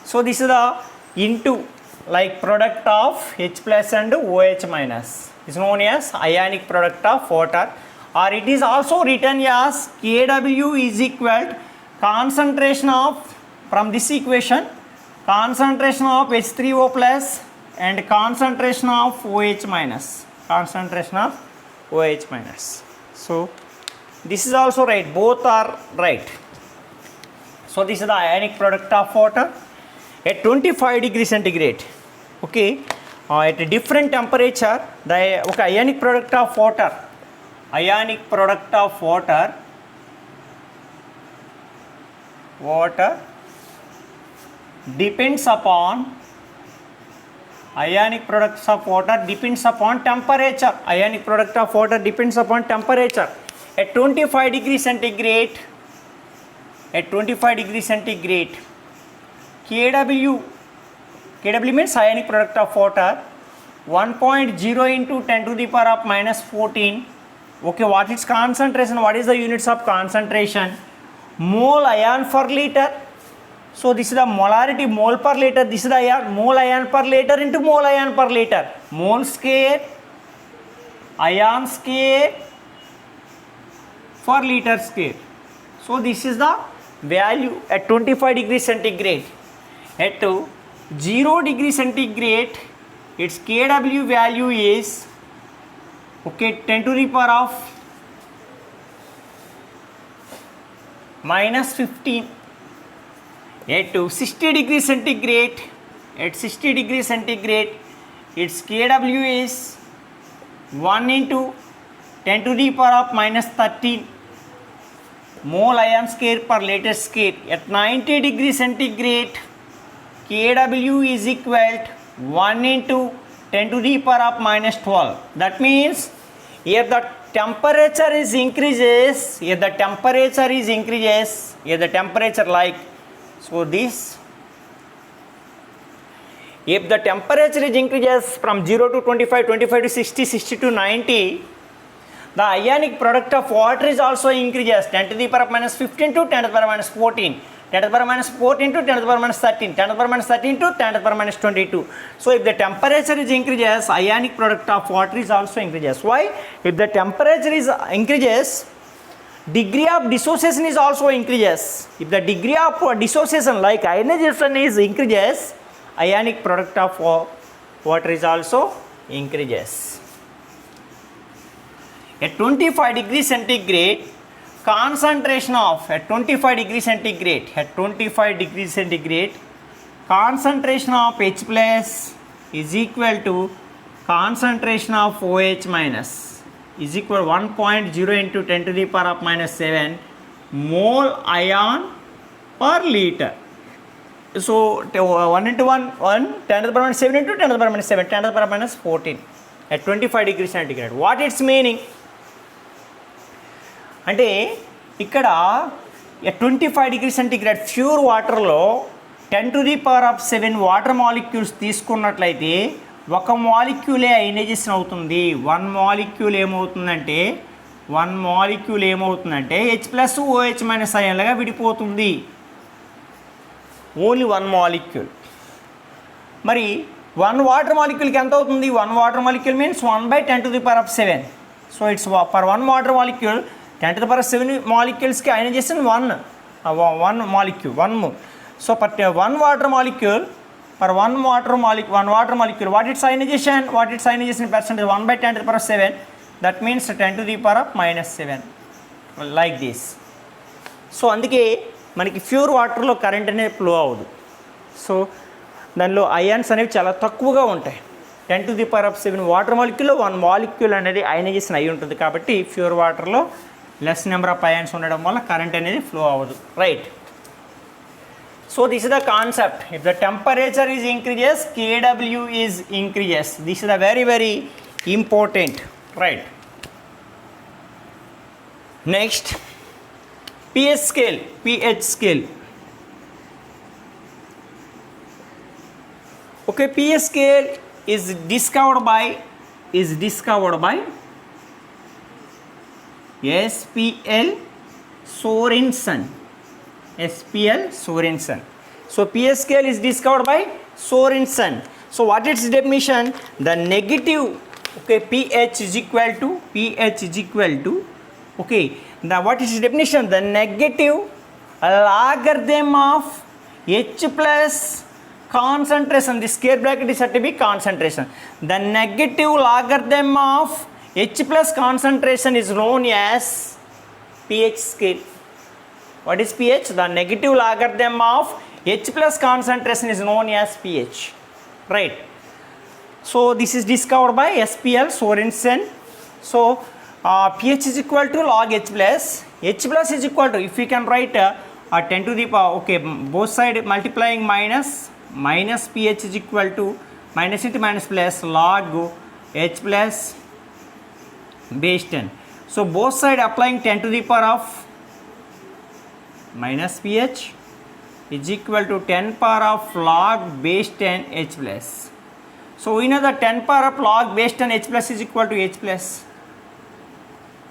So this is the into like product of H plus and OH minus is known as ionic product of water, or it is also written as Kw is equal to concentration of, from this equation, concentration of H3O plus and concentration of OH minus. So this is also right, both are right. So this is the ionic product of water at 25 degrees centigrade. Okay, at a different temperature, the ionic product of water depends upon temperature. Ionic product of water depends upon temperature. At 25 degrees centigrade, Kw means ionic product of water, 1.0 into 10 to the power of minus 14 Okay, what is concentration? What is the units of concentration? Mole ion per liter. So this is the molarity, mole per liter. This is the ion, mole ion per liter into mole ion per liter. Mole square, ion square per liter square. So this is the value at 25 degrees centigrade. At 0 degree centigrade, its Kw value is, okay, 10 to the power of minus 15. At 60 degrees centigrade, its Kw is 1 into 10 to the power of minus 13 mole ion square per liter square. At 90 degrees centigrade, Kw is equal to 1 into 10 to the power of minus 12. That means if the temperature is increases, like, so this, if the temperature is increases from 0 to 25, 25 to 60, 60 to 90, the ionic product of water is also increases, 10 to the power of minus 15 to 10 to the power of minus 14, 10 to the power of minus 14 to 10 to the power of minus 13, 10 to the power of minus 13 to 10 to the power of minus 22. So if the temperature is increases, ionic product of water is also increases. Why? If the temperature is increases, degree of dissociation is also increases. If the degree of dissociation like ionization is increases, ionic product of water is also increases. At 25 degrees centigrade, concentration of, at 25 degrees centigrade, concentration of H plus is equal to concentration of OH minus is equal to 1.0 into 10 to the power of minus 7 mole ion per liter. So 1 into 1, 10 to the power minus 7 into 10 to the power minus 7, 10 to the power minus 14 at 25 degrees centigrade. What its meaning? అంటే ఇక్కడ 25 degree centigrade pure వాటర్లో 10 to the power of 7 water molecules తీసుకున్నట్లయితే ఒక మాలిక్యూలే ionization అవుతుంది. One molecule ఏమవుతుందంటే H plus OH minus అయన్లుగా విడిపోతుంది. Only one molecule. మరి వన్ వాటర్ మాలిక్యూల్కి ఎంత అవుతుంది? One water molecule means 1/10 to the power of 7. So it's per one water molecule 10 to the power of 7 molecules ionization 1 molecule, 1 mole. So per 1 water molecule, what its ionization percentage 1/10 to the power of 7, that means 10 to the power of minus 7, like this. So అందుకే మనకి pure వాటర్లో current అనేది flow అవ్వదు. So దానిలో ions అనేవి చాలా తక్కువగా ఉంటాయి. 10 to the power of 7 water మాలిక్యూల్లో 1 మాలిక్యూల్ అనేది అయనైజేషన్ అయి ఉంటుంది. కాబట్టి ప్యూర్ వాటర్లో లెస్ నెంబర్ ఆఫ్ అయాన్స్ ఉండడం వల్ల కరెంట్ అనేది ఫ్లో అవ్వదు. Right. So this is the concept. If the temperature is increases, Kw is increases. This is the very very important. Right. Next pH scale. Okay, pH scale is discovered by SPL Sorensen. So pH scale is discovered by Sorensen. So what is its definition? The negative, okay, pH is equal to okay, now what is its definition? The negative logarithm of H plus concentration, the square bracket is said to be concentration. The negative logarithm of H plus concentration is known as pH scale. What is pH? The negative logarithm of H plus concentration is known as pH. Right. So this is discovered by SPL Sorensen. So pH is equal to log H plus. H plus is equal to, if we can write 10 to the power, okay, both side multiplying minus pH is equal to minus into minus plus log H plus base 10. So both side applying 10 to the power of minus pH is equal to 10 power of log base 10 H plus. So we know the 10 power of log base 10 H plus is equal to H plus.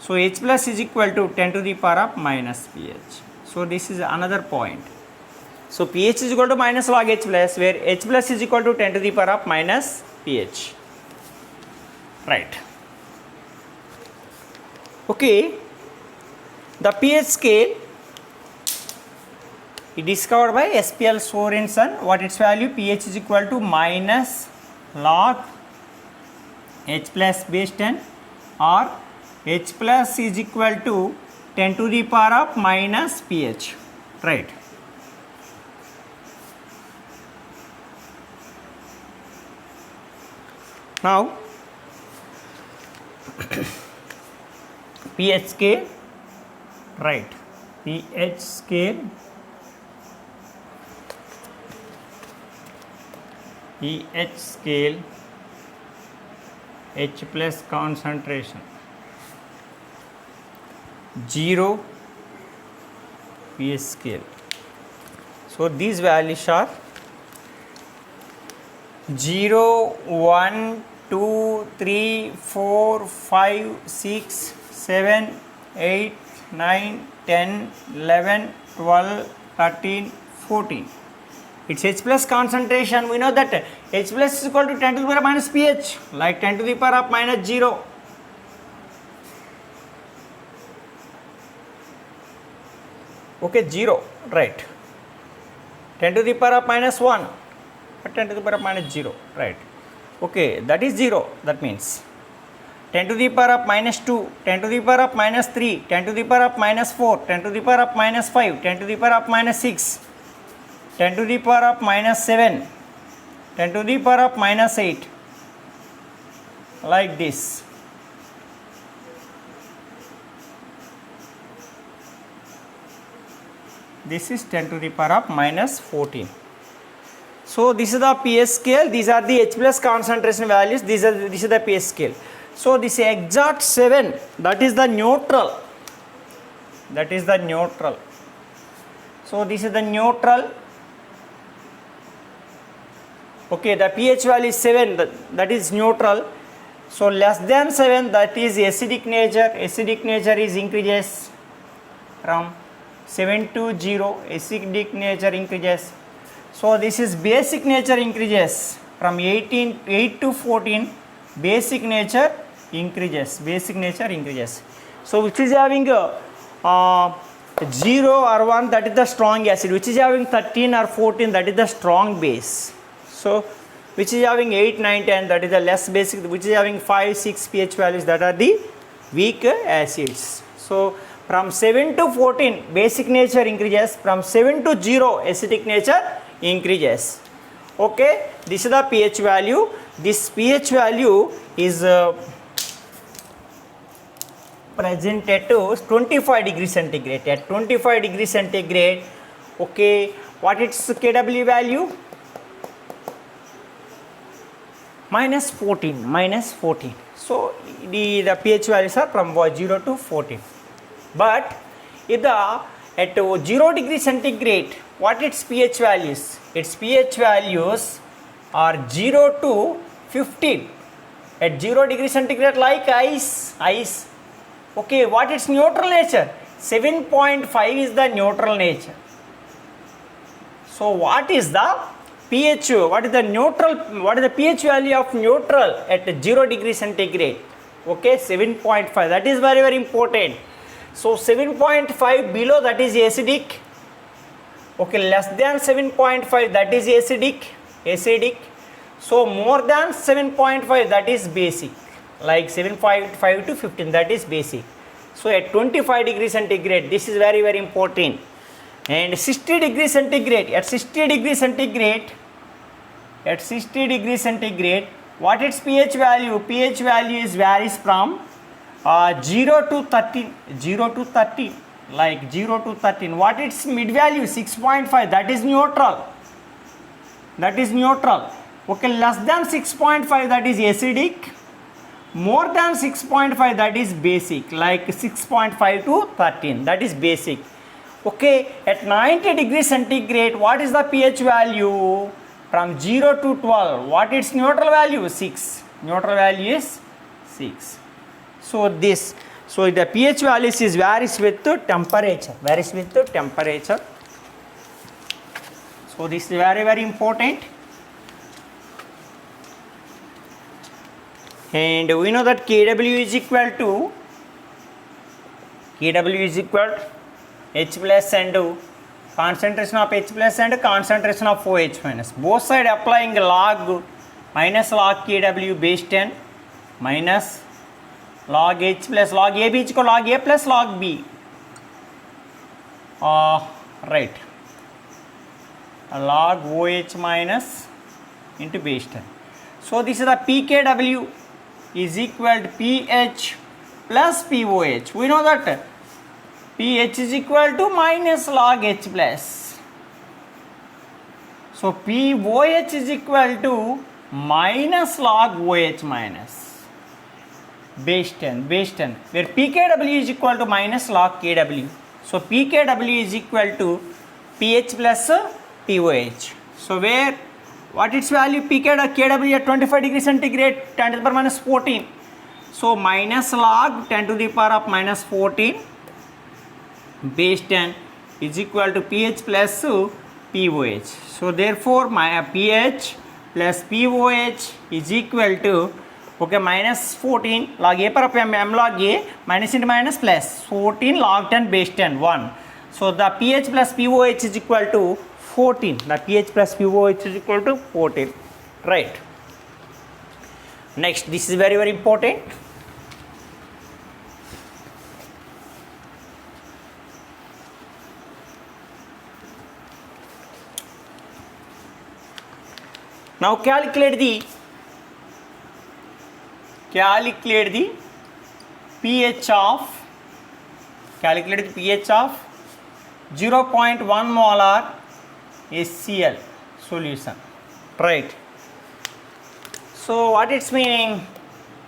So H plus is equal to 10 to the power of minus pH. So this is another point. So pH is equal to minus log H plus, where H plus is equal to 10 to the power of minus pH. Right. Okay. The pH scale is discovered by SPL Sorensen. What its value? pH is equal to minus log H plus base 10, or H plus is equal to 10 to the power of minus pH. Right. Now pH scale, right, pH scale, pH scale, H plus concentration 0 pH scale. So these values are 0, 1, 2, 3, 4, 5, 6, 7, 8, 9, 10, 11, 12, 13, 14. It's H plus concentration. We know that H plus is equal to 10 to the power minus pH, like 10 to the power of minus 0. Okay, 0, right. 10 to the power of minus 1, 10 to the power of minus 0, right. Okay, that is 0. That means 10 to the power of minus 2, 10 to the power of minus 3, 10 to the power of minus 4, 10 to the power of minus 5, 10 to the power of minus 6, 10 to the power of minus 7, 10 to the power of minus 8, like this. This is 10 to the power of minus 14. So this is the pH scale. These are the H plus concentration values. This is the pH scale. So this exact 7, that is the neutral. That is the neutral. So this is the neutral. Okay, the pH value is 7. That is neutral. So less than 7, that is acidic nature. Acidic nature is increases from 7 to 0. Acidic nature increases. So this is basic nature increases from 8 to 14. Basic nature increases. Basic nature increases. So which is having 0 or 1, that is the strong acid. Which is having 13 or 14, that is the strong base. So which is having 8, 9, 10, that is the less basic. Which is having 5, 6 pH values, that are the weak acids. So from 7 to 14, basic nature increases. From 7 to 0, acidic nature increases. Okay, this is the pH value. This pH value is present at 25 degrees centigrade. At 25 degrees centigrade, okay, what its Kw value? Minus 14. Minus 14. So the pH values are from 0 to 14. But if at 0 degree centigrade, what its pH values? Its pH values are 0 to 15. At 0 degree centigrade, like ice. Okay, what its neutral nature? 7.5 is the neutral nature. So what is the pH? What is the neutral? What is the pH value of neutral at 0 degree centigrade? Okay, 7.5. That is very, very important. So 7.5 below, that is acidic. Okay, less than 7.5, that is acidic. So more than 7.5, that is basic. Like 7.5 to 15, that is basic. So at 25 degrees centigrade, this is very, very important. And 60 degrees centigrade, at 60 degrees centigrade, what its pH value? pH value is varies from 0 to 13, like 0 to 13. What its mid value? 6.5, that is neutral. Okay, less than 6.5, that is acidic. More than 6.5, that is basic, like 6.5 to 13, that is basic. Okay, at 90 degrees centigrade, what is the pH value? From 0 to 12, what its neutral value? 6. Neutral value is 6. So this So the pH values is varies with temperature. So this is very important. And we know that Kw is equal to H plus and concentration of H plus and concentration of OH minus. Both side applying log minus log Kw base 10 minus log H plus log AB is equal to log A plus log B. Right. Log OH minus into base 10. So this is the pKw is equal to pH plus pOH. We know that pH is equal to minus log H plus. So pOH is equal to minus log OH minus base 10 where pKw is equal to minus log Kw. So pKw is equal to pH plus pOH. So where what its value Kw at 25 degrees centigrade 10 to the power minus 14. So minus log 10 to the power of minus 14 base 10 is equal to pH plus pOH. So therefore my pH plus pOH is equal to minus 14 log A power of m log A minus into minus plus 14 log 10 base 10 1. So the pH plus pOH is equal to 14. The pH plus pOH is equal to 14. Right. Next, this is very important. Now calculate the pH of 0.1 molar HCl solution. Right. So what it's meaning?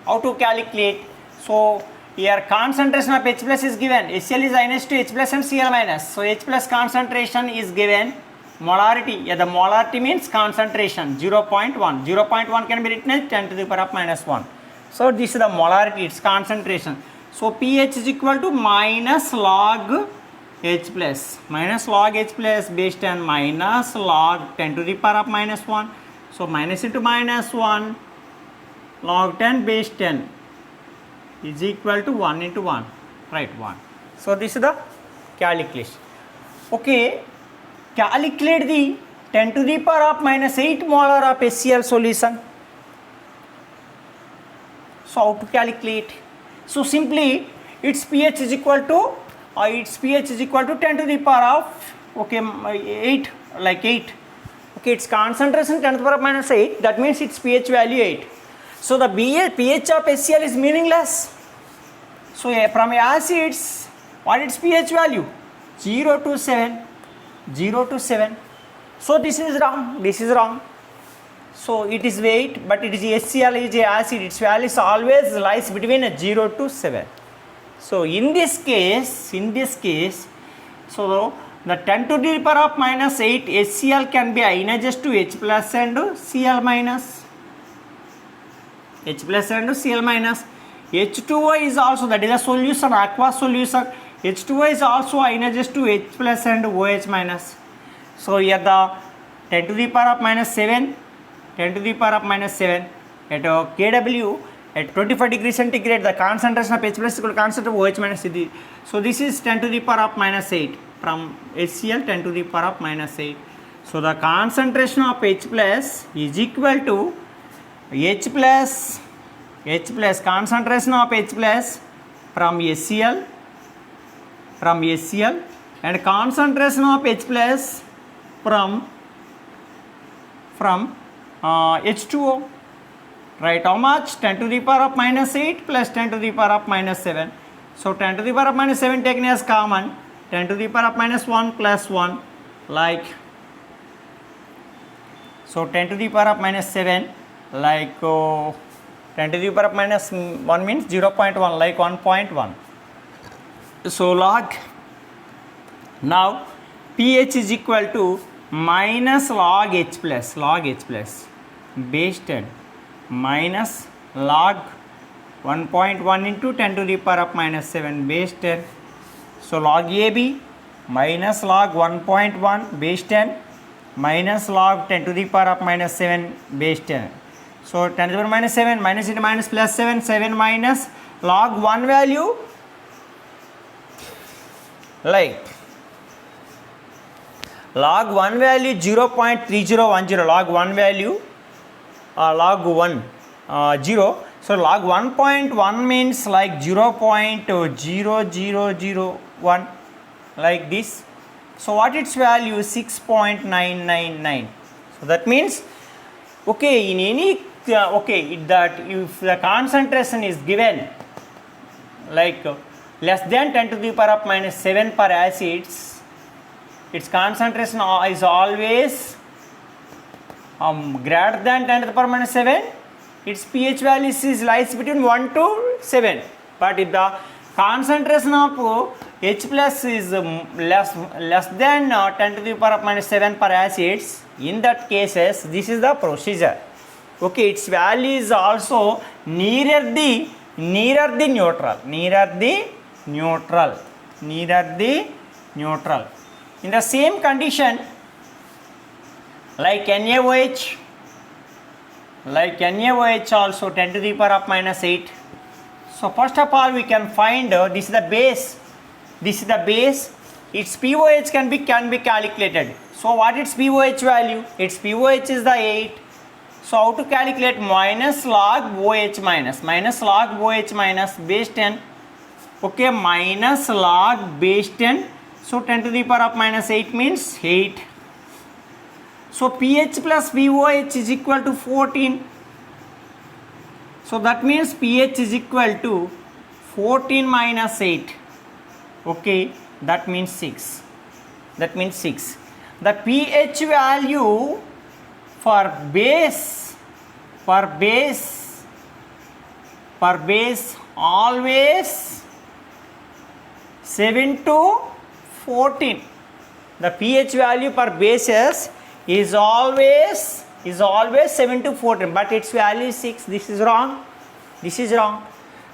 How to calculate? So here concentration of H plus is given. HCl is ionized to H plus and Cl minus. So H plus concentration is given. Molarity. Yeah, the molarity means concentration 0.1. 0.1 can be written as 10 to the power of minus 1. So this is the molarity, its concentration. So pH is equal to minus log H plus base 10 minus log 10 to the power of minus 1. So minus into minus 1 log 10 base 10 is equal to 1 into 1. Right, 1. So this is the calculation. Okay, calculate the 10 to the power of minus 8 molar of HCl solution. So how to calculate? So simply its pH is equal to 10 to the power of 8, like 8. Okay, its concentration 10 to the power of minus 8, that means its pH value 8. So the pH of HCl is meaningless. So from acids, what its pH value? 0 to 7. So this is wrong. So it is weight, but it is HCl is a acid, its value always lies between 0 to 7. So in this case, so the 10 to the power of minus 8 HCl can be ionized to H plus and Cl minus. H2O is also, that is a solution, aqueous solution. H2O is also ionized to H plus and OH minus. So here the 10 to the power of minus 7 at Kw at 25 degrees centigrade, the concentration of H plus is equal to concentration of OH minus. So this is 10 to the power of minus 8 from HCl 10 to the power of minus 8. So the concentration of H plus is equal to H plus concentration of H plus from HCl and concentration of H plus from H2O. Right, how much? 10 to the power of minus 8 plus 10 to the power of minus 7. So 10 to the power of minus 7 taken as common, 10 to the power of minus 1 plus 1, like, so 10 to the power of minus 7, like 10 to the power of minus 1 means 0.1, like 1.1. So log, now pH is equal to minus log H plus base 10 minus log 1.1 into 10 to the power of minus 7 base 10. So log AB minus log 1.1 base 10 minus log 10 to the power of minus 7 base 10. So 10 to the power minus 7 minus into minus plus 7, 7 minus log 1 value, like log 1 value 0.3010, log 1 value log 1 0. So log 1.1 means like 0.0001, like this. So what its value? 6.999. So that means, okay, in any that if the concentration is given like less than 10 to the power of minus 7 per acids, its concentration is always greater than 10 to the power minus 7. Its pH value lies between 1 to 7. But if the concentration of H plus is less than 10 to the power of minus 7 per acids, in that cases this is the procedure. Okay, its value is also nearer the neutral. In the same condition, like NaOH also 10 to the power of minus 8. So first of all we can find this is the base. Its pOH can be calculated. So what its pOH value? Its pOH is the 8. So how to calculate? Minus log OH minus base 10. Okay, minus log base 10. So 10 to the power of minus 8 means 8. So pH plus pOH is equal to 14. So that means pH is equal to 14 minus 8. Okay, that means 6. The pH value for base always 7 to 14. The pH value per bases is always 7 to 14, but its value is 6. This is wrong.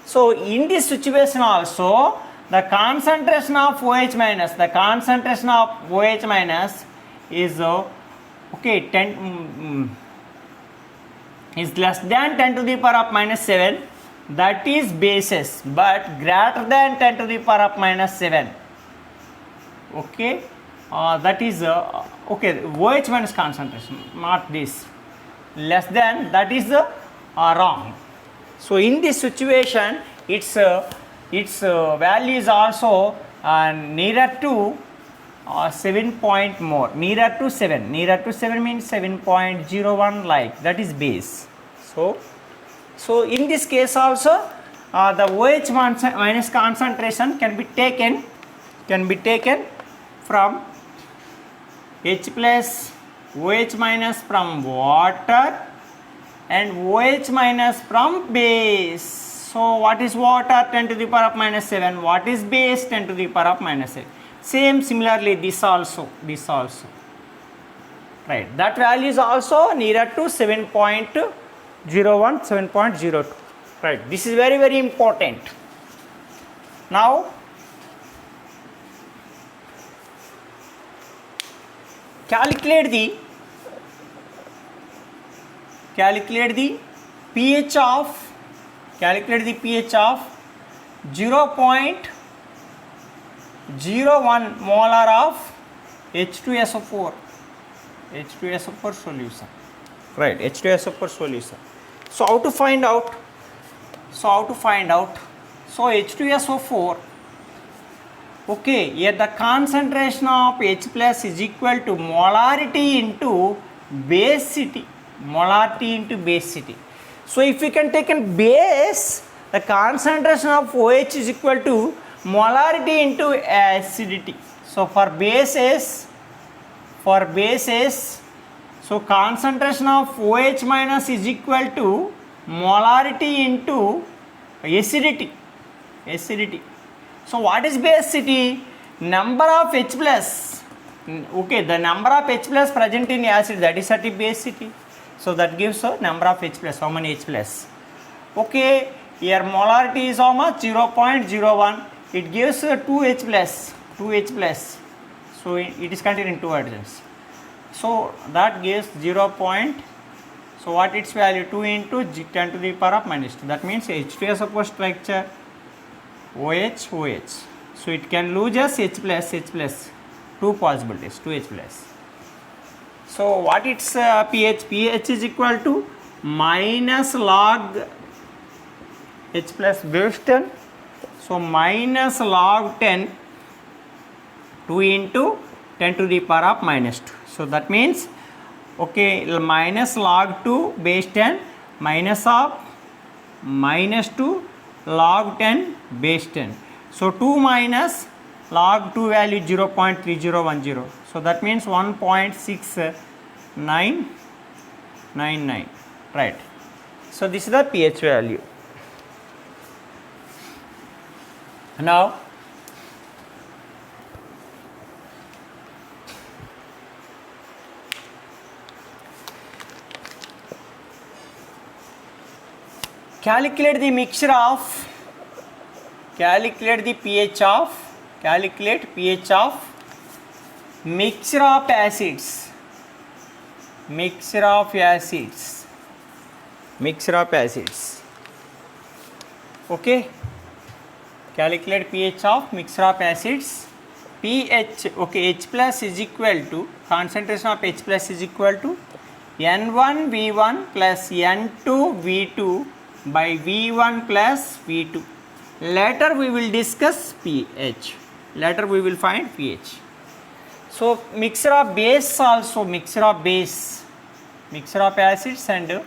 So in this situation also, the concentration of OH minus is okay 10 is less than 10 to the power of minus 7. That is bases, but greater than 10 to the power of minus 7. Okay, that is okay, OH minus concentration, not this. Less than, that is wrong. So in this situation, its value is also nearer to 7 point more, nearer to 7 means 7.01, like that is base. So in this case also the OH minus concentration can be taken from H plus OH minus from water and OH minus from base. So what is water? 10 to the power of minus 7. What is base? 10 to the power of minus 8. Similarly this also. Right, that value is also nearer to 7.01, 7.02. Right, this is very, very important. Now calculate the pH of 0.01 molar of H2SO4 solution. Right, H2SO4 solution. So how to find out? So H2SO4, okay, here the concentration of H plus is equal to molarity into basicity. So if we can take a base, the concentration of OH is equal to molarity into acidity. So for bases, so concentration of OH minus is equal to molarity into acidity. So what is basicity? Number of H plus. Okay, the number of H plus present in acid, that is at basicity. So that gives a number of H plus. How many H plus? Okay, Here molarity is how much? 0.01. It gives 2H plus. 2H plus. So it is contained in two hydrogens. So that gives 0. So what its value? 2 into 10 to the power of minus 2. That means H2SO4 structure OH, OH. So it can lose as H plus. Two possibilities, 2H plus. So what its pH? pH is equal to minus log H plus base 10. So minus log 10, 2 into 10 to the power of minus 2. So that means, okay, minus log 2 base 10 minus of minus 2 log 10 base 10. So 2 minus log 2 value 0.3010. So that means 1.6999. Right. So this is the pH value. Now calculate the mixture of, calculate pH of mixture of acids, okay, calculate pH of mixture of acids. pH, okay, H plus is equal to, concentration of H plus is equal to N1V1 plus N2V2 by V1 plus V2. Later we will discuss pH. Later we will find pH. So mixture of base also, mixture of acids and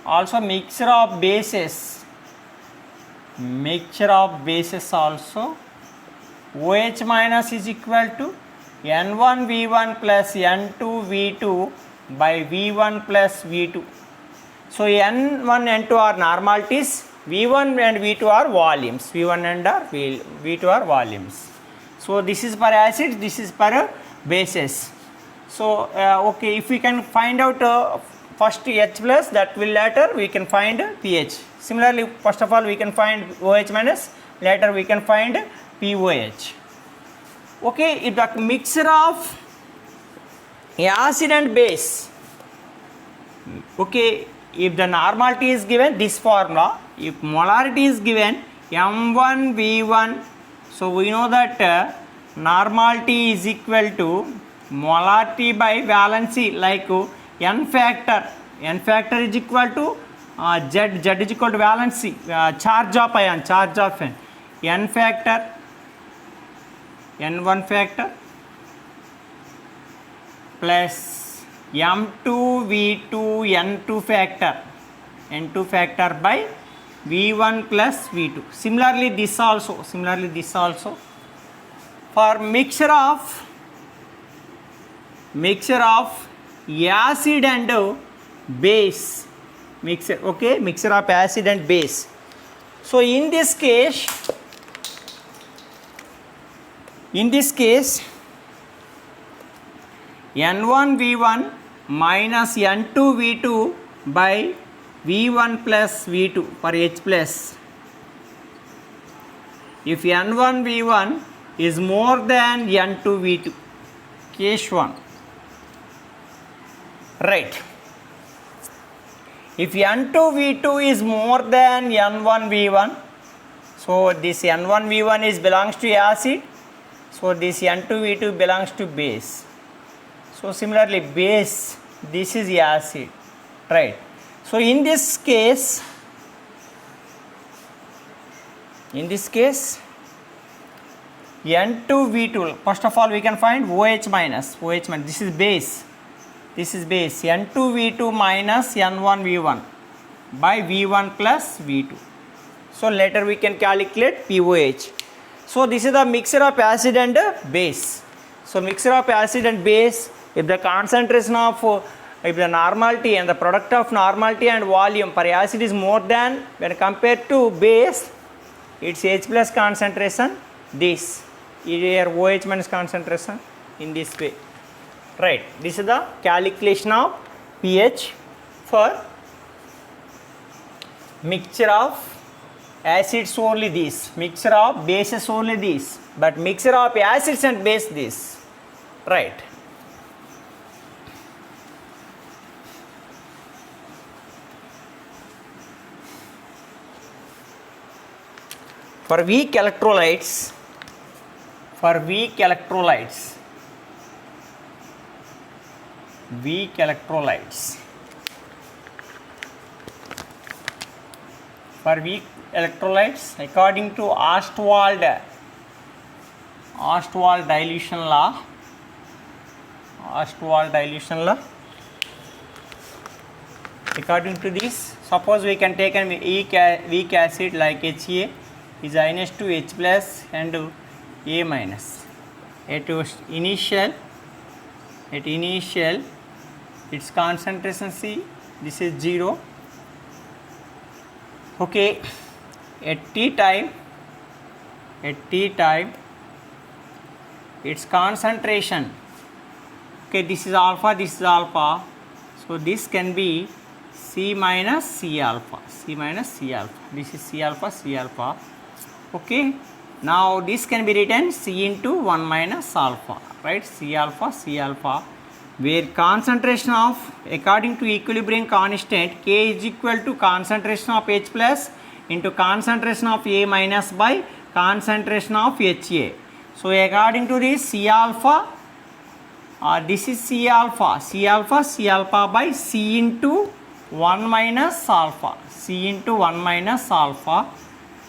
also mixture of bases also. OH minus is equal to N1V1 plus N2V2 by V1 plus V2. So N1 and N2 are normalities, V1 and V2 are volumes. V2 are volumes. So this is per acid, this is per bases. So okay, if we can find out first H plus, that will later we can find pH. Similarly, first of all we can find OH minus, later we can find POH. Okay, if the mixture of acid and base, okay, if the normality is given, this formula, if molarity is given M1V1, so we know that normality is equal to molarity by valency, like N factor is equal to Z is equal to valency, charge of ion, N factor, N1 factor plus M2V2 N2 factor by V1 plus V2. Similarly this also, for mixture of acid and base, okay, mixture of acid and base. So in this case N1V1 minus N2V2 by V1 plus V2 for H plus. If N1V1 is more than N2V2, case 1, right. If N2V2 is more than N1V1, so this N1V1 is belongs to acid, so this N2V2 belongs to base. So similarly base, this is acid, right. So in this case N2V2, first of all we can find OH minus, this is base, N2V2 minus N1V1 by V1 plus V2. So later we can calculate POH. So this is the mixture of acid and base. So mixture of acid and base, if the concentration of, if the normality and the product of normality and volume per acid is more than, when compared to base, its H plus concentration, this here OH minus concentration in this way, right. This is the calculation of pH for mixture of acids only this, mixture of bases only this, but mixture of acids and base this, right? For weak electrolytes, for weak electrolytes, for weak electrolytes, according to Ostwald dilution law, according to this, suppose we can take a weak acid like HA is minus to H plus and A minus. At initial its concentration C, this is 0. Okay, at T time its concentration, okay, this is alpha, so this can be C minus C alpha, this is C alpha. Okay, now this can be written C into 1 minus alpha, right? C alpha, where concentration of, according to equilibrium constant, K is equal to concentration of H plus into concentration of A minus by concentration of HA. So according to this, C alpha, this is C alpha by C into 1 minus alpha,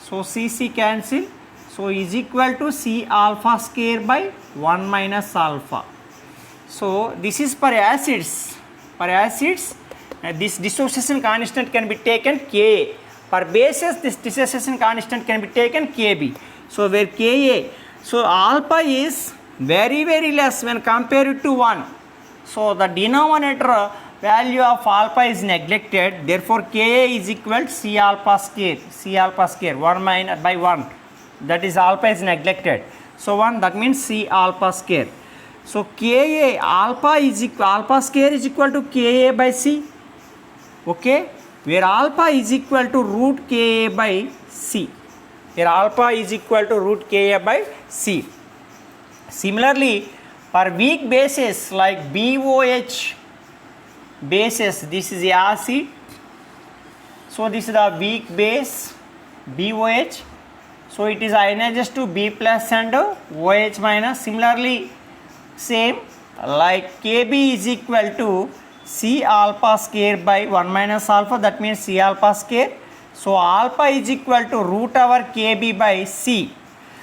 so C cancel, so is equal to C alpha square by 1 minus alpha. So this is per acids, this dissociation constant can be taken Ka. Per bases, this dissociation constant can be taken Kb. So where Ka, so alpha is very less when compared to 1. So the denominator value of alpha is neglected. Therefore Ka is equal to C alpha square, 1 minus by 1. That is alpha is neglected. So 1, that means C alpha square. So Ka alpha square is equal to Ka by C. Okay, where alpha is equal to root Ka by C. Similarly, for weak bases like BOH bases, this is acid, so this is the weak base BOH, so it is ionized to B plus and OH minus. Similarly, same like Kb is equal to C alpha square by 1 minus alpha, that means C alpha square. So alpha is equal to root over Kb by C.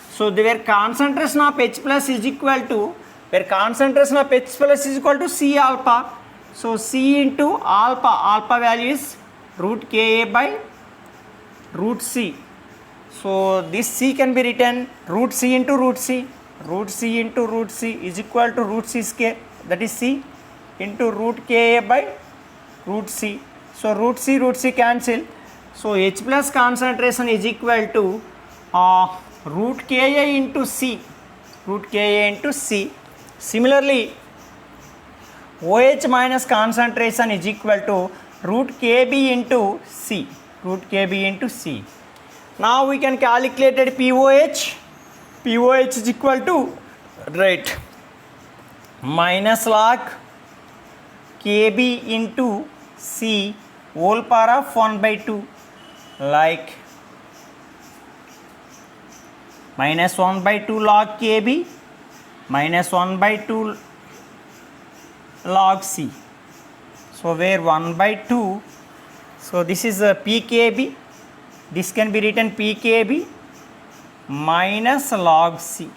So where concentration of H plus is equal to, C alpha. So C into alpha value is root Ka by root C. So this C can be written root C into root C is equal to root C square, that is C into root Ka by root C. So root C cancel. So H plus concentration is equal to root Ka into C. Similarly, OH minus concentration is equal to root Kb into C. Now we can calculate it POH. POH is equal to, right, minus log Kb into C whole power of 1 by 2, like minus 1 by 2 log Kb minus 1 by 2 log C. So where 1 by 2, so this is a Pkb, this can be written Pkb minus log C,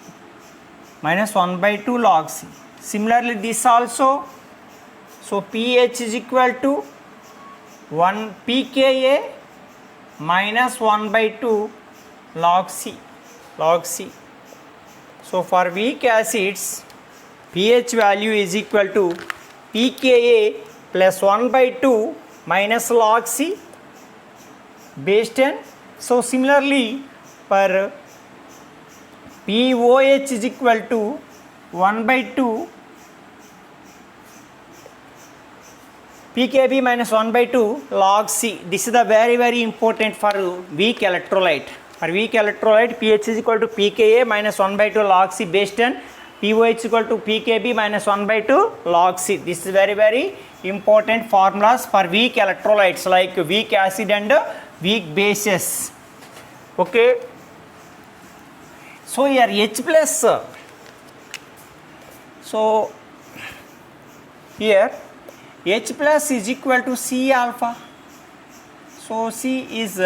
minus 1 by 2 log C. Similarly this also, so pH is equal to 1 pKa minus 1 by 2 log C. So for weak acids, pH value is equal to pKa plus 1 by 2 minus log C base 10. So similarly for POH is equal to 1 by 2 pKb minus 1 by 2 log C. This is the very important for weak electrolyte. For weak electrolyte, pH is equal to pKa minus 1 by 2 log C base 10. pOH is equal to pKb minus 1 by 2 log C. This is very important formulas for weak electrolytes like weak acid and weak bases. Okay. So here H plus. So here H plus is equal to C alpha. So C is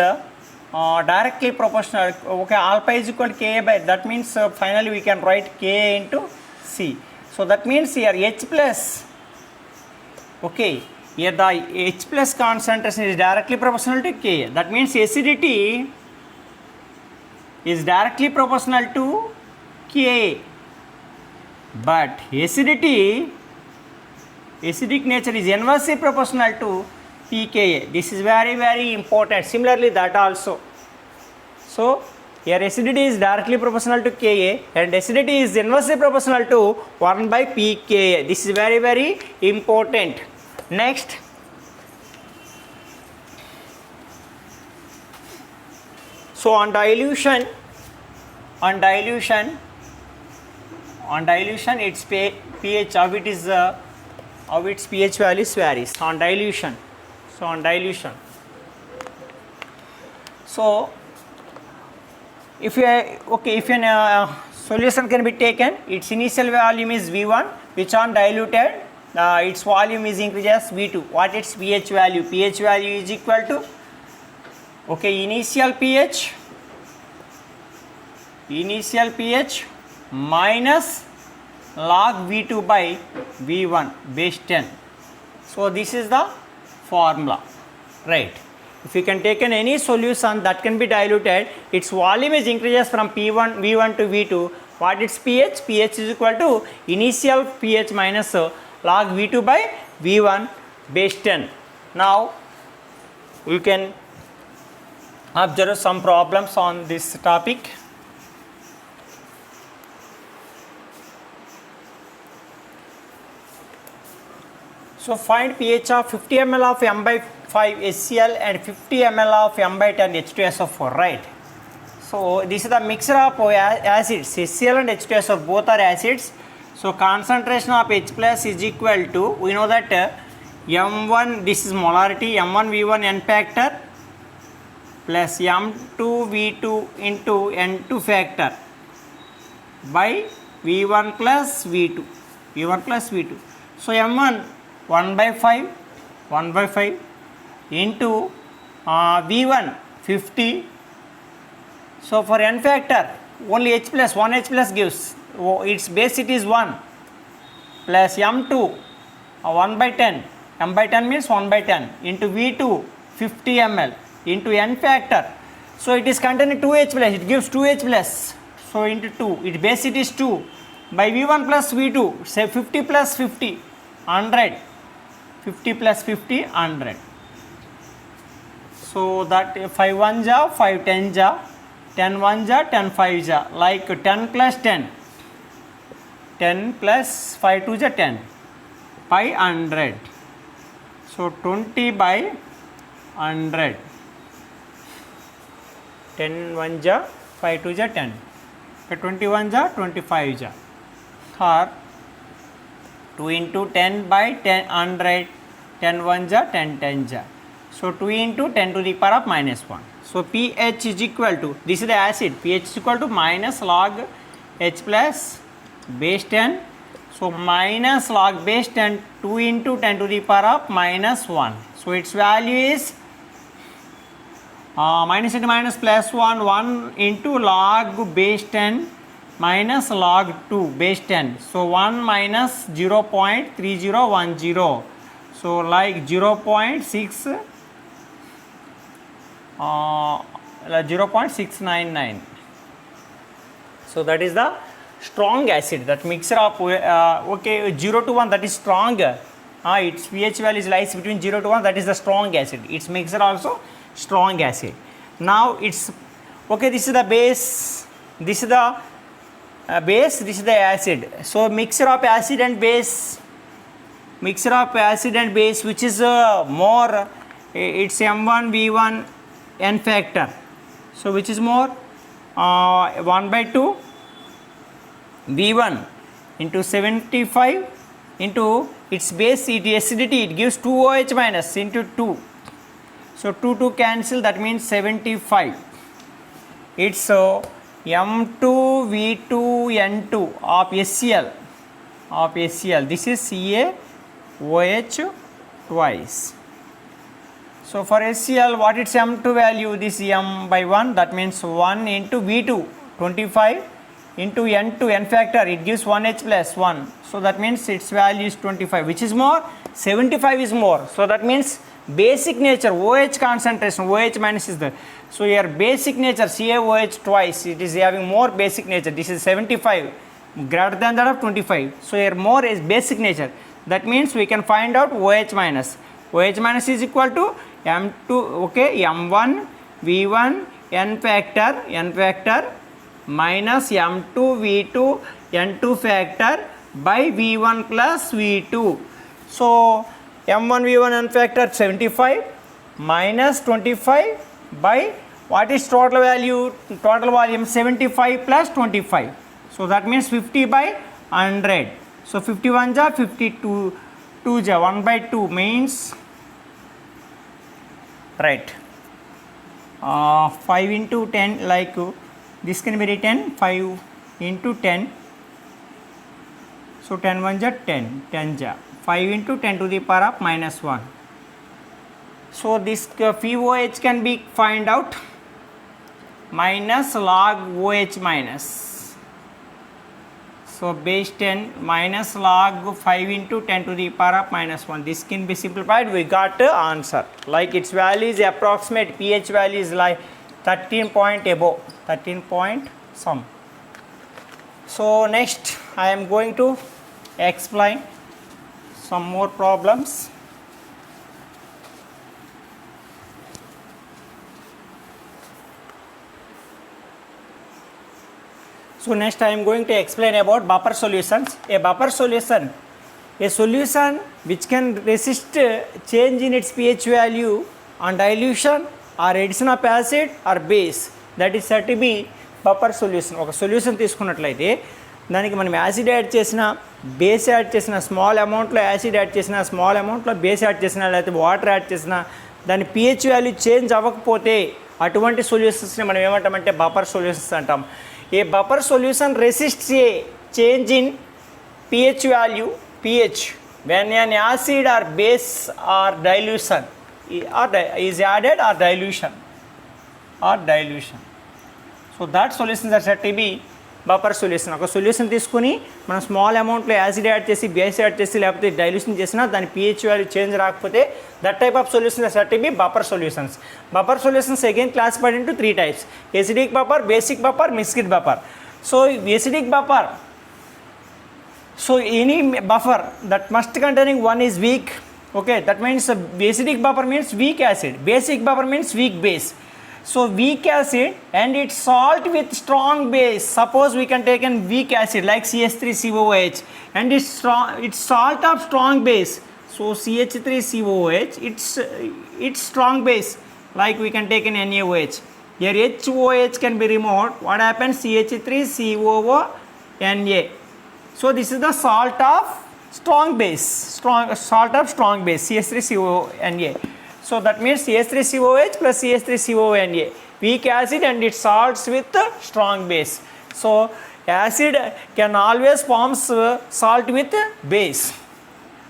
directly proportional. Okay, alpha is equal to Ka by, that means finally we can write Ka into C. So that means here H plus, okay, here the H plus concentration is directly proportional to Ka. That means acidity is directly proportional to Ka, but acidic nature is inversely proportional to pKa. This is very important. Similarly that also. So here acidity is directly proportional to Ka and acidity is inversely proportional to 1 by pKa. This is very important. Next, so on dilution its pH, how it is how its pH values varies on dilution. So if a solution can be taken, its initial volume is V1, which on diluted its volume is increased as V2. What its pH value? pH value is equal to, okay, initial pH minus log V2 by V1 base 10. So this is the formula, right? If you can take any solution that can be diluted, its volume is increases from V1 to V2. What its pH? pH is equal to initial pH minus log V2 by V1 base 10. Now we can observe some problems on this topic. So find pH of 50 ml of M by 5 HCl and 50 ml of M by 10 H2SO4, right? So this is the mixture of acids, HCl and H2SO4, both are acids. So concentration of H plus is equal to, we know that M1, this is molarity, M1 V1 N factor plus M2 V2 into N2 factor by V1 plus V2. So M1 1 by 5 into V1 50. So for N factor only H plus, 1 H plus gives, its base it is 1 plus M2 1 by 10, M by 10 means 1 by 10 into V2 50 ml into N factor. So it is containing 2 H plus, it gives 2 H plus. So into 2, its base it is 2 by V1 plus V2, say 50 plus 50, 100. 50 plus 50, 100. So that 5 1 ja, 5 10 ja, 10 1 ja, 10 5 ja, like 10 plus 10, 10 plus 5 2 ja 10 by 100. So 20 by 100. 10 1 ja, 5 2 ja 10. 21 ja, 25 ja. Or 2 into 10 by 10 100, 10 1 ja, 10 10 ja. So 2 into 10 to the power of minus 1. So pH is equal to, this is the acid, pH is equal to minus log H plus base 10. So minus log base 10, 2 into 10 to the power of minus 1. So its value is minus into minus plus 1, 1 into log base 10 minus log 2 base 10. So 1 minus 0.3010. So like 0.699. So that is the strong acid, that mixture of 0 to 1, that is strong. Its pH value lies between 0 to 1, that is the strong acid. Its mixture also strong acid. Now it's okay, this is the base, this is the base, this is the acid. So mixture of acid and base mixture of acid and base, which is more, it's M1 V1 n factor. So which is more, 1 by 2 V1 into 75 into its base, its acidity, it gives 2OH minus into 2. So 2 cancel, that means 75. It's M2 V2 N2 of HCl. This is CaOH twice. So for HCl, what its M2 value? This M by 1, that means 1 into V2, 25 into N2, N factor, it gives 1H plus 1. So that means its value is 25. Which is more? 75 is more. So that means basic nature, OH concentration, OH minus is there. So here basic nature, CaOH twice, it is having more basic nature. This is 75, greater than that of 25. So here more is basic nature. That means we can find out OH minus. OH minus is equal to M2, okay, M1 V1 N factor minus M2 V2 N2 factor by V1 plus V2. So M1 V1 N factor 75 minus 25 by what is total value? Total volume 75 plus 25. So that means 50 by 100. So 51 ja 52, 2 ja 1 by 2 means, right, 5 into 10, like this can be written 5 into 10. So 10 1 ja 10, 10 ja 5 into 10 to the power of minus 1. So this POH can be find out minus log OH minus. So base 10 minus log 5 into 10 to the power of minus 1. This can be simplified. We got the answer. Like its value is approximate, pH value is like 13 point above, 13 point some. So next I am going to explain some more problems. So next I am going to explain about buffer solutions. A buffer solution, a solution which can resist change in its pH value on dilution or addition of acid or base, that is said to be buffer solution. ఒక solution తీసుకున్నట్లయితే దానికి మనం acid add చేసిన, base add చేసిన, small అమౌంట్లో acid add చేసిన, small అమౌంట్లో base add చేసిన, లేకపోతే water add చేసిన, దాని pH వాల్యూ చేంజ్ అవ్వకపోతే అటువంటి సొల్యూషన్స్ని మనం ఏమంటామంటే బఫర్ సొల్యూషన్స్ అంటాం. A buffer solution resists a change in pH value, pH, when an acid or base or dilution is added or dilution. So that solutions are said to be buffer solution. ఒక solution తీసుకుని మనం small అమౌంట్లో acid add చేసి, base add చేసి, లేకపోతే dilution చేసినా దాని pH value change రాకపోతే that type of solutions are said to be buffer solutions. Buffer solutions again classified into 3 types: acidic buffer, basic buffer, mixed buffer. So acidic buffer, so any buffer that must containing one is weak, okay, that means acidic buffer means weak acid, basic buffer means weak base. So weak acid and its salt with strong base. Suppose we can take a weak acid like CH3COOH and its salt of strong base. So CH3COOH, its strong base, like we can take an NaOH. Here HOH can be removed. What happens? CH3COONA. So this is the salt of strong base, salt of strong base, CH3CONA. So that means CH3COH plus CH3CONA, weak acid and it salts with strong base. So acid can always form salt with base.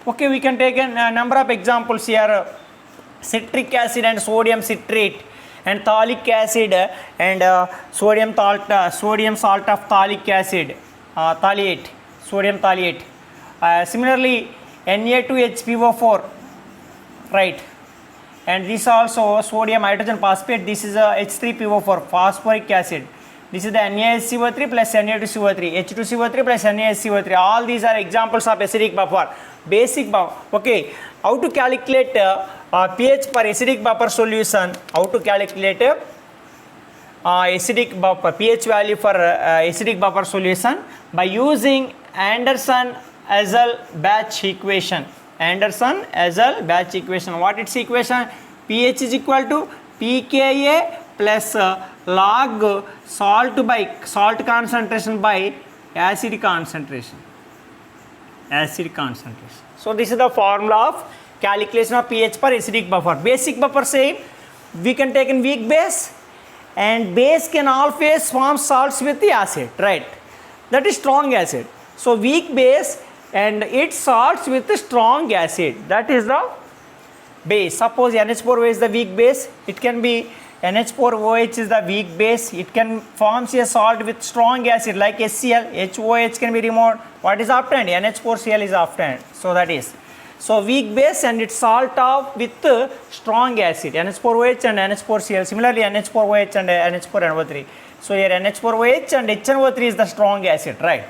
Okay, we can take a number of examples here: citric acid and sodium citrate, and thalic acid and sodium salt of thalic acid, thalate, sodium thalate. Similarly, Na2HPO4, right? And this also sodium hydrogen phosphate. This is a H3PO4, phosphoric acid. This is the NaSCO3 plus Na2CO3, H2CO3 plus NaSCO3. All these are examples of acidic buffer. Basic buffer. Okay, how to calculate pH for acidic buffer solution? How to calculate acidic buffer pH value for acidic buffer solution? By using Anderson-Hassel batch equation. Anderson-Hazel batch equation. What its equation? pH is equal to pKa plus log salt by salt concentration by acid concentration. Acid concentration. So this is the formula of calculation of pH per acidic buffer. Basic buffer same. We can take in weak base, and base can always form salts with the acid, right? That is strong acid. So weak base and it salts with the strong acid. That is the base. Suppose NH4OH is the weak base. It can be NH4OH is the weak base. It can form a salt with strong acid like HCl. HOH can be removed. What is obtained? NH4Cl is obtained. So that is. So weak base and its salt off with strong acid, NH4OH and NH4Cl. Similarly, NH4OH and NH4NO3. So here NH4OH and HNO3 is the strong acid, right?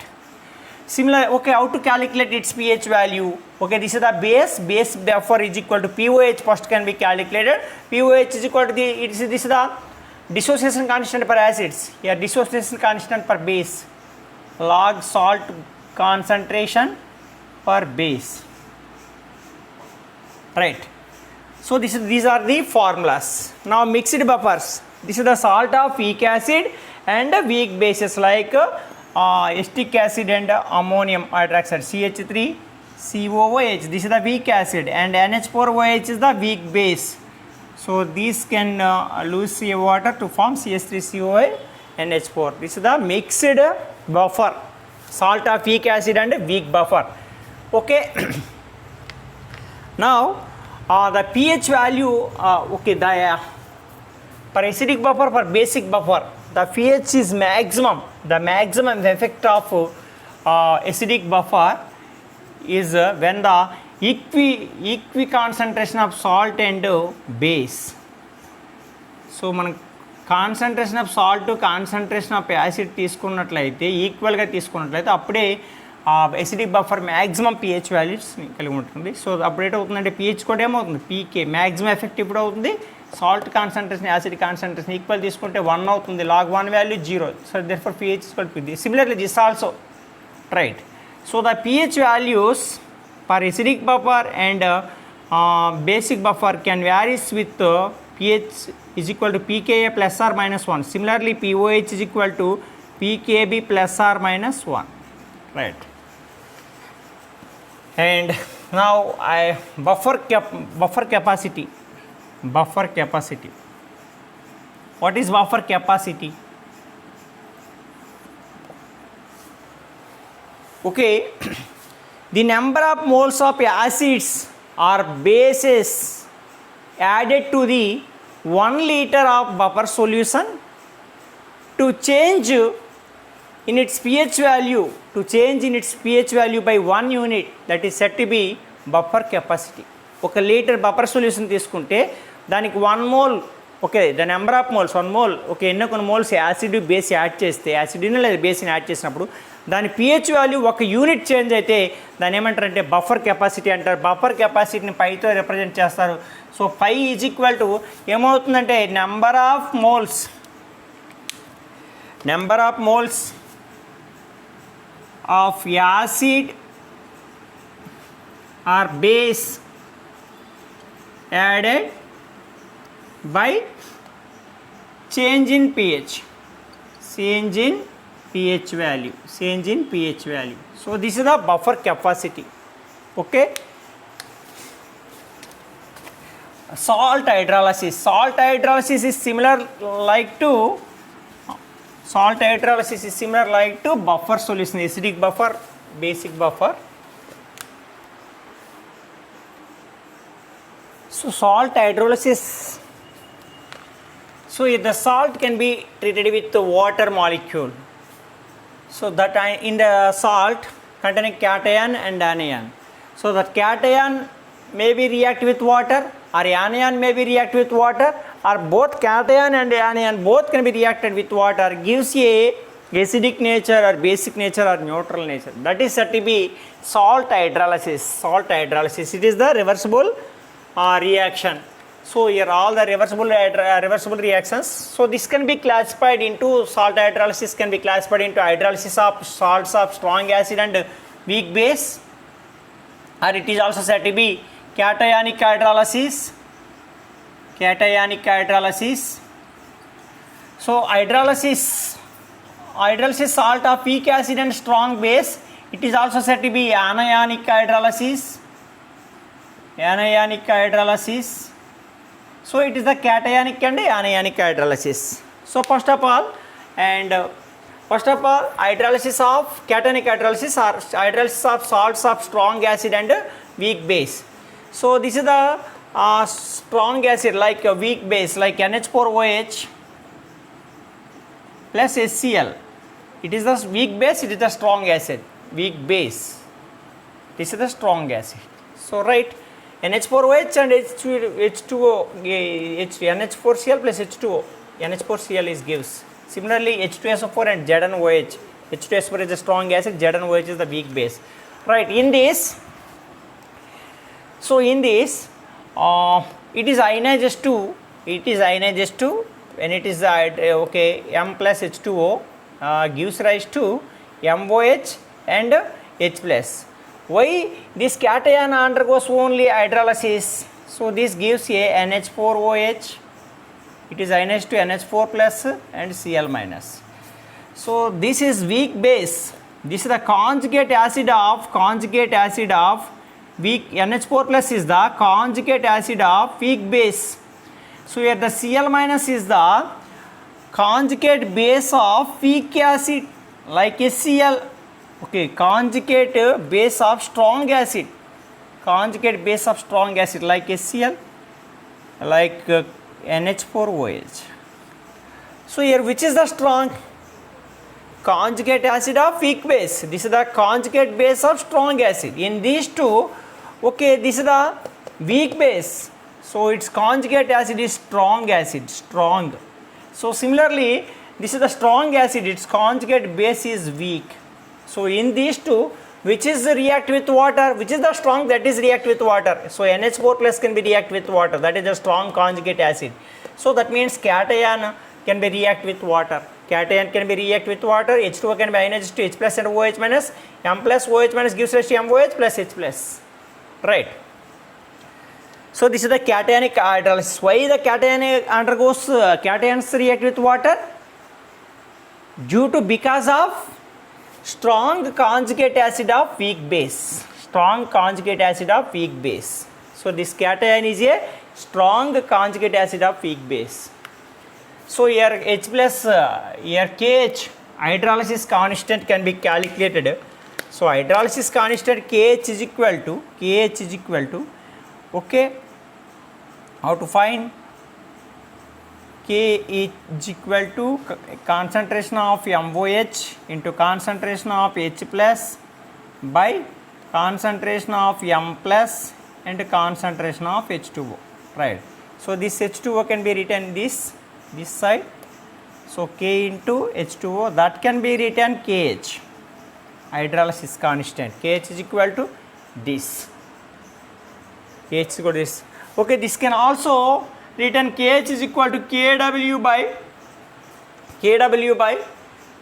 Similar, okay, how to calculate its pH value? Okay, this is the base buffer is equal to pOH first can be calculated. pOH is equal to this is the dissociation constant per acids. Here dissociation constant per base, log salt concentration per base. Right. So these are the formulas. Now mixed buffers. This is the salt of weak acid and weak bases like acetic acid and ammonium hydroxide, CH3 COOH. This is the weak acid, and NH4OH is the weak base. So these can lose CA water to form CH3COA NH4. This is the mixed buffer, salt of weak acid and weak buffer. Okay. Now the pH value, okay, the per acidic buffer, per basic buffer, the pH is maximum. The maximum effect of acidic buffer is when the equi concentration of salt and base. So man concentration of salt to concentration of acid తీసుకున్నట్లయితే ఈక్వల్గా తీసుకున్నట్లయితే అప్పుడే acidic buffer maximum pH values కలిగి ఉంటుంది. So అప్పుడు ఏమవుతుందంటే pH కూడా ఏమవుతుంది, పీకే మ్యాక్సిమం ఎఫెక్ట్ ఇప్పుడు అవుతుంది. Salt concentration acid concentration equal తీసుకుంటే 1 అవుతుంది, log 1 value 0. So therefore pH equal to ఇది. Similarly this also, right. So the pH values for acidic buffer and basic buffer can varies with pH is equal to pKa plus or minus 1. Similarly, pOH is equal to pKb plus or minus 1. Right. And now buffer capacity. Buffer capacity. What is buffer capacity? Okay. The number of moles of acids or bases added to the 1 liter of buffer solution to change in its pH value, by 1 unit, that is said to be buffer capacity. ఒక litre buffer solution తీసుకుంటే దానికి 1 mole, okay, the number of moles 1 mole, okay, ఎన్నో కొన్ని moles acid base add చేస్తే, యాసిడ్ని లేదా బేస్ని add చేసినప్పుడు దాని pH value ఒక యూనిట్ చేంజ్ అయితే దాన్ని ఏమంటారంటే బఫర్ కెపాసిటీ అంటారు. బఫర్ కెపాసిటీని పైతో రిప్రజెంట్ చేస్తారు. So pi is equal to ఏమవుతుందంటే number of moles of acid or base added by change in pH value. So this is the buffer capacity. Okay. Salt hydrolysis is similar like to buffer solution, acidic buffer, basic buffer. So salt hydrolysis, so the salt can be treated with the water molecule. So that in the salt containing cation and anion. So that cation may be react with water, or anion may be react with water, or both cation and anion both can be reacted with water, gives a acidic nature or basic nature or neutral nature. That is said to be salt hydrolysis. It is the reversible reaction. So here all the reversible reactions. So this can be classified into, salt hydrolysis can be classified into hydrolysis of salts of strong acid and weak base, or it is also said to be cationic hydrolysis. Cationic hydrolysis. So hydrolysis salt of weak acid and strong base. It is also said to be anionic hydrolysis. Anionic hydrolysis. So it is the cationic and anionic hydrolysis. So first of all, hydrolysis of cationic hydrolysis or hydrolysis of salts of strong acid and weak base. So this is the strong acid like a weak base like NH4OH plus HCl. It is the weak base, it is the strong acid. Weak base. This is the strong acid. So right, NH4OH and H2O, NH4Cl plus H2O. NH4Cl is gives. Similarly, H2SO4 and ZnOH. H2SO4 is the strong acid, ZnOH is the weak base. Right, in this, it is ionizes to, when it is M plus H2O gives rise to MOH and H plus. Why this cation undergoes only hydrolysis? So this gives a NH4OH. It is ionized to NH4 plus and Cl minus. So this is weak base. This is the conjugate acid of weak NH4 plus is the conjugate acid of weak base. So here the Cl minus is the conjugate base of weak acid like HCl. Okay, conjugate base of strong acid. Conjugate base of strong acid like HCl, like NH4OH. So here which is the strong? Conjugate acid of weak base. This is the conjugate base of strong acid. In these two, okay, this is the weak base. So its conjugate acid is strong acid, strong. So similarly, this is the strong acid, its conjugate base is weak. So in these two, which is react with water, which is the strong, that is react with water. So NH4 plus can be react with water, that is the strong conjugate acid. So that means cation can be react with water. Cation can be react with water, H2O can be ionized to H plus and OH minus, M plus OH minus gives rise to MOH plus H plus. Right. So this is the cationic hydrolysis. Why the cation undergoes cations react with water? Because of strong conjugate acid of weak base. Strong conjugate acid of weak base. So this cation is a strong conjugate acid of weak base. So here H plus, here KH, hydrolysis constant can be calculated. So hydrolysis constant KH is equal to, okay, how to find? K is equal to concentration of MOH into concentration of H plus by concentration of M plus and concentration of H2O. Right. So this H2O can be written this side. So K into H2O, that can be written KH. Hydrolysis constant. KH is equal to this. KH is equal to this. Okay, this can also written KH is equal to KW by,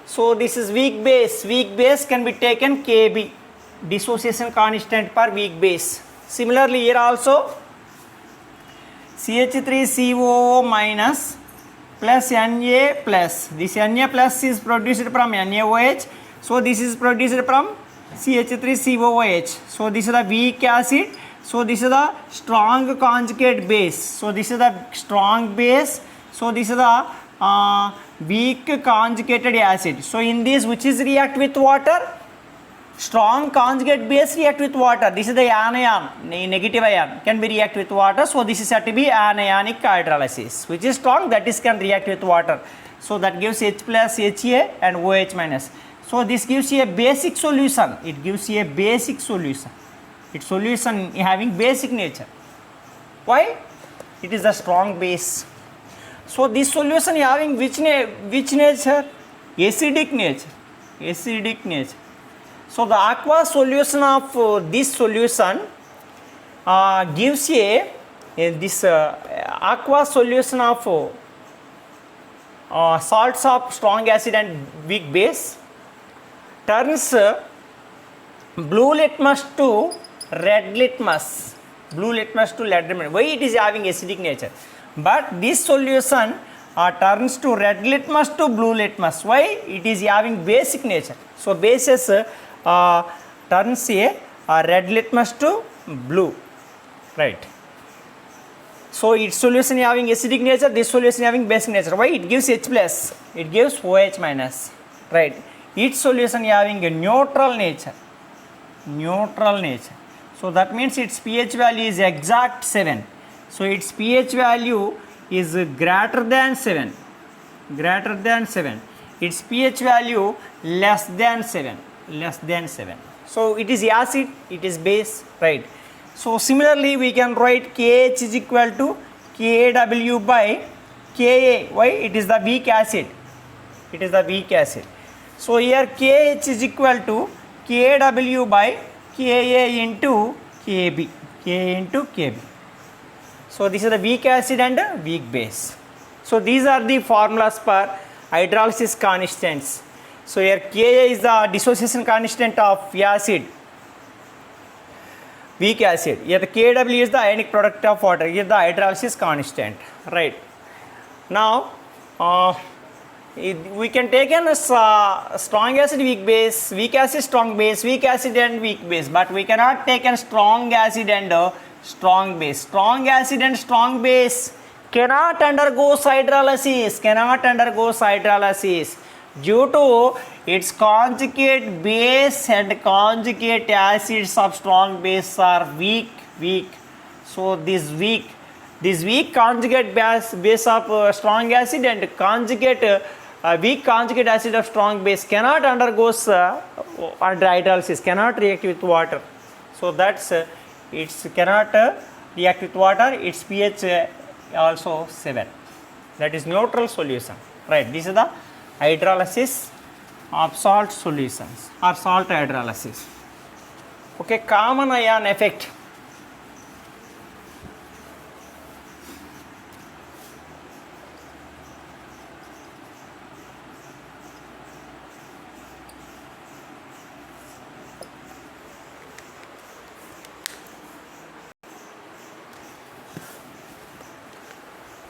so this is weak base can be taken KB, dissociation constant per weak base. Similarly here also CH3COO minus plus Na plus, this Na plus is produced from NaOH, so this is produced from CH3COOH. So this is the weak acid. So this is the strong conjugate base. So this is the strong base. So this is the weak conjugated acid. So in this, which is react with water? Strong conjugate base react with water. This is the anion, negative ion can be react with water. So this is said to be anionic hydrolysis. Which is strong, that is can react with water. So that gives H plus HA and OH minus. So this gives you a basic solution. It gives you a basic solution. Its solution having basic nature. Why? It is a strong base. So this solution having which nature? Acidic nature. So the aqueous solution of this solution gives this aqueous solution of salts of strong acid and weak base turns blue litmus to red litmus, blue litmus to red litmus. Why it is having acidic nature? But this solution turns to red litmus to blue litmus. Why? It is having basic nature. So bases turns a red litmus to blue, right? So its solution having acidic nature, this solution having basic nature. Why? It gives H plus, it gives OH minus, right? Its solution having a neutral nature, neutral nature. So that means its pH value is exact 7. So its pH value is greater than 7, greater than 7. Its pH value less than 7, less than 7. So it is acid, it is base, right? So similarly we can write KH is equal to KAW by Ka. Why? It is the weak acid, it is the weak acid. So here KH is equal to KAW by Ka into Kb, Ka into Kb. So this is the weak acid and weak base. So these are the formulas for hydrolysis constants. So here Ka is the dissociation constant of acid, weak acid. Here the Kw is the ionic product of water. Here the hydrolysis constant, right? Now we can take a strong acid, weak base, weak acid, strong base, weak acid and weak base, but we cannot take a strong acid and strong base. Strong acid and strong base cannot undergo hydrolysis, cannot undergo hydrolysis due to its conjugate base and conjugate acids of strong base are weak. So this weak conjugate base of strong acid and conjugate weak conjugate acid of strong base cannot undergo hydrolysis, cannot react with water. So that's it cannot react with water. Its pH also 7. That is neutral solution, right? This is the hydrolysis of salt solutions or salt hydrolysis. Okay, common ion effect.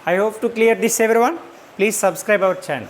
I hope to clear this everyone. Please subscribe our channel.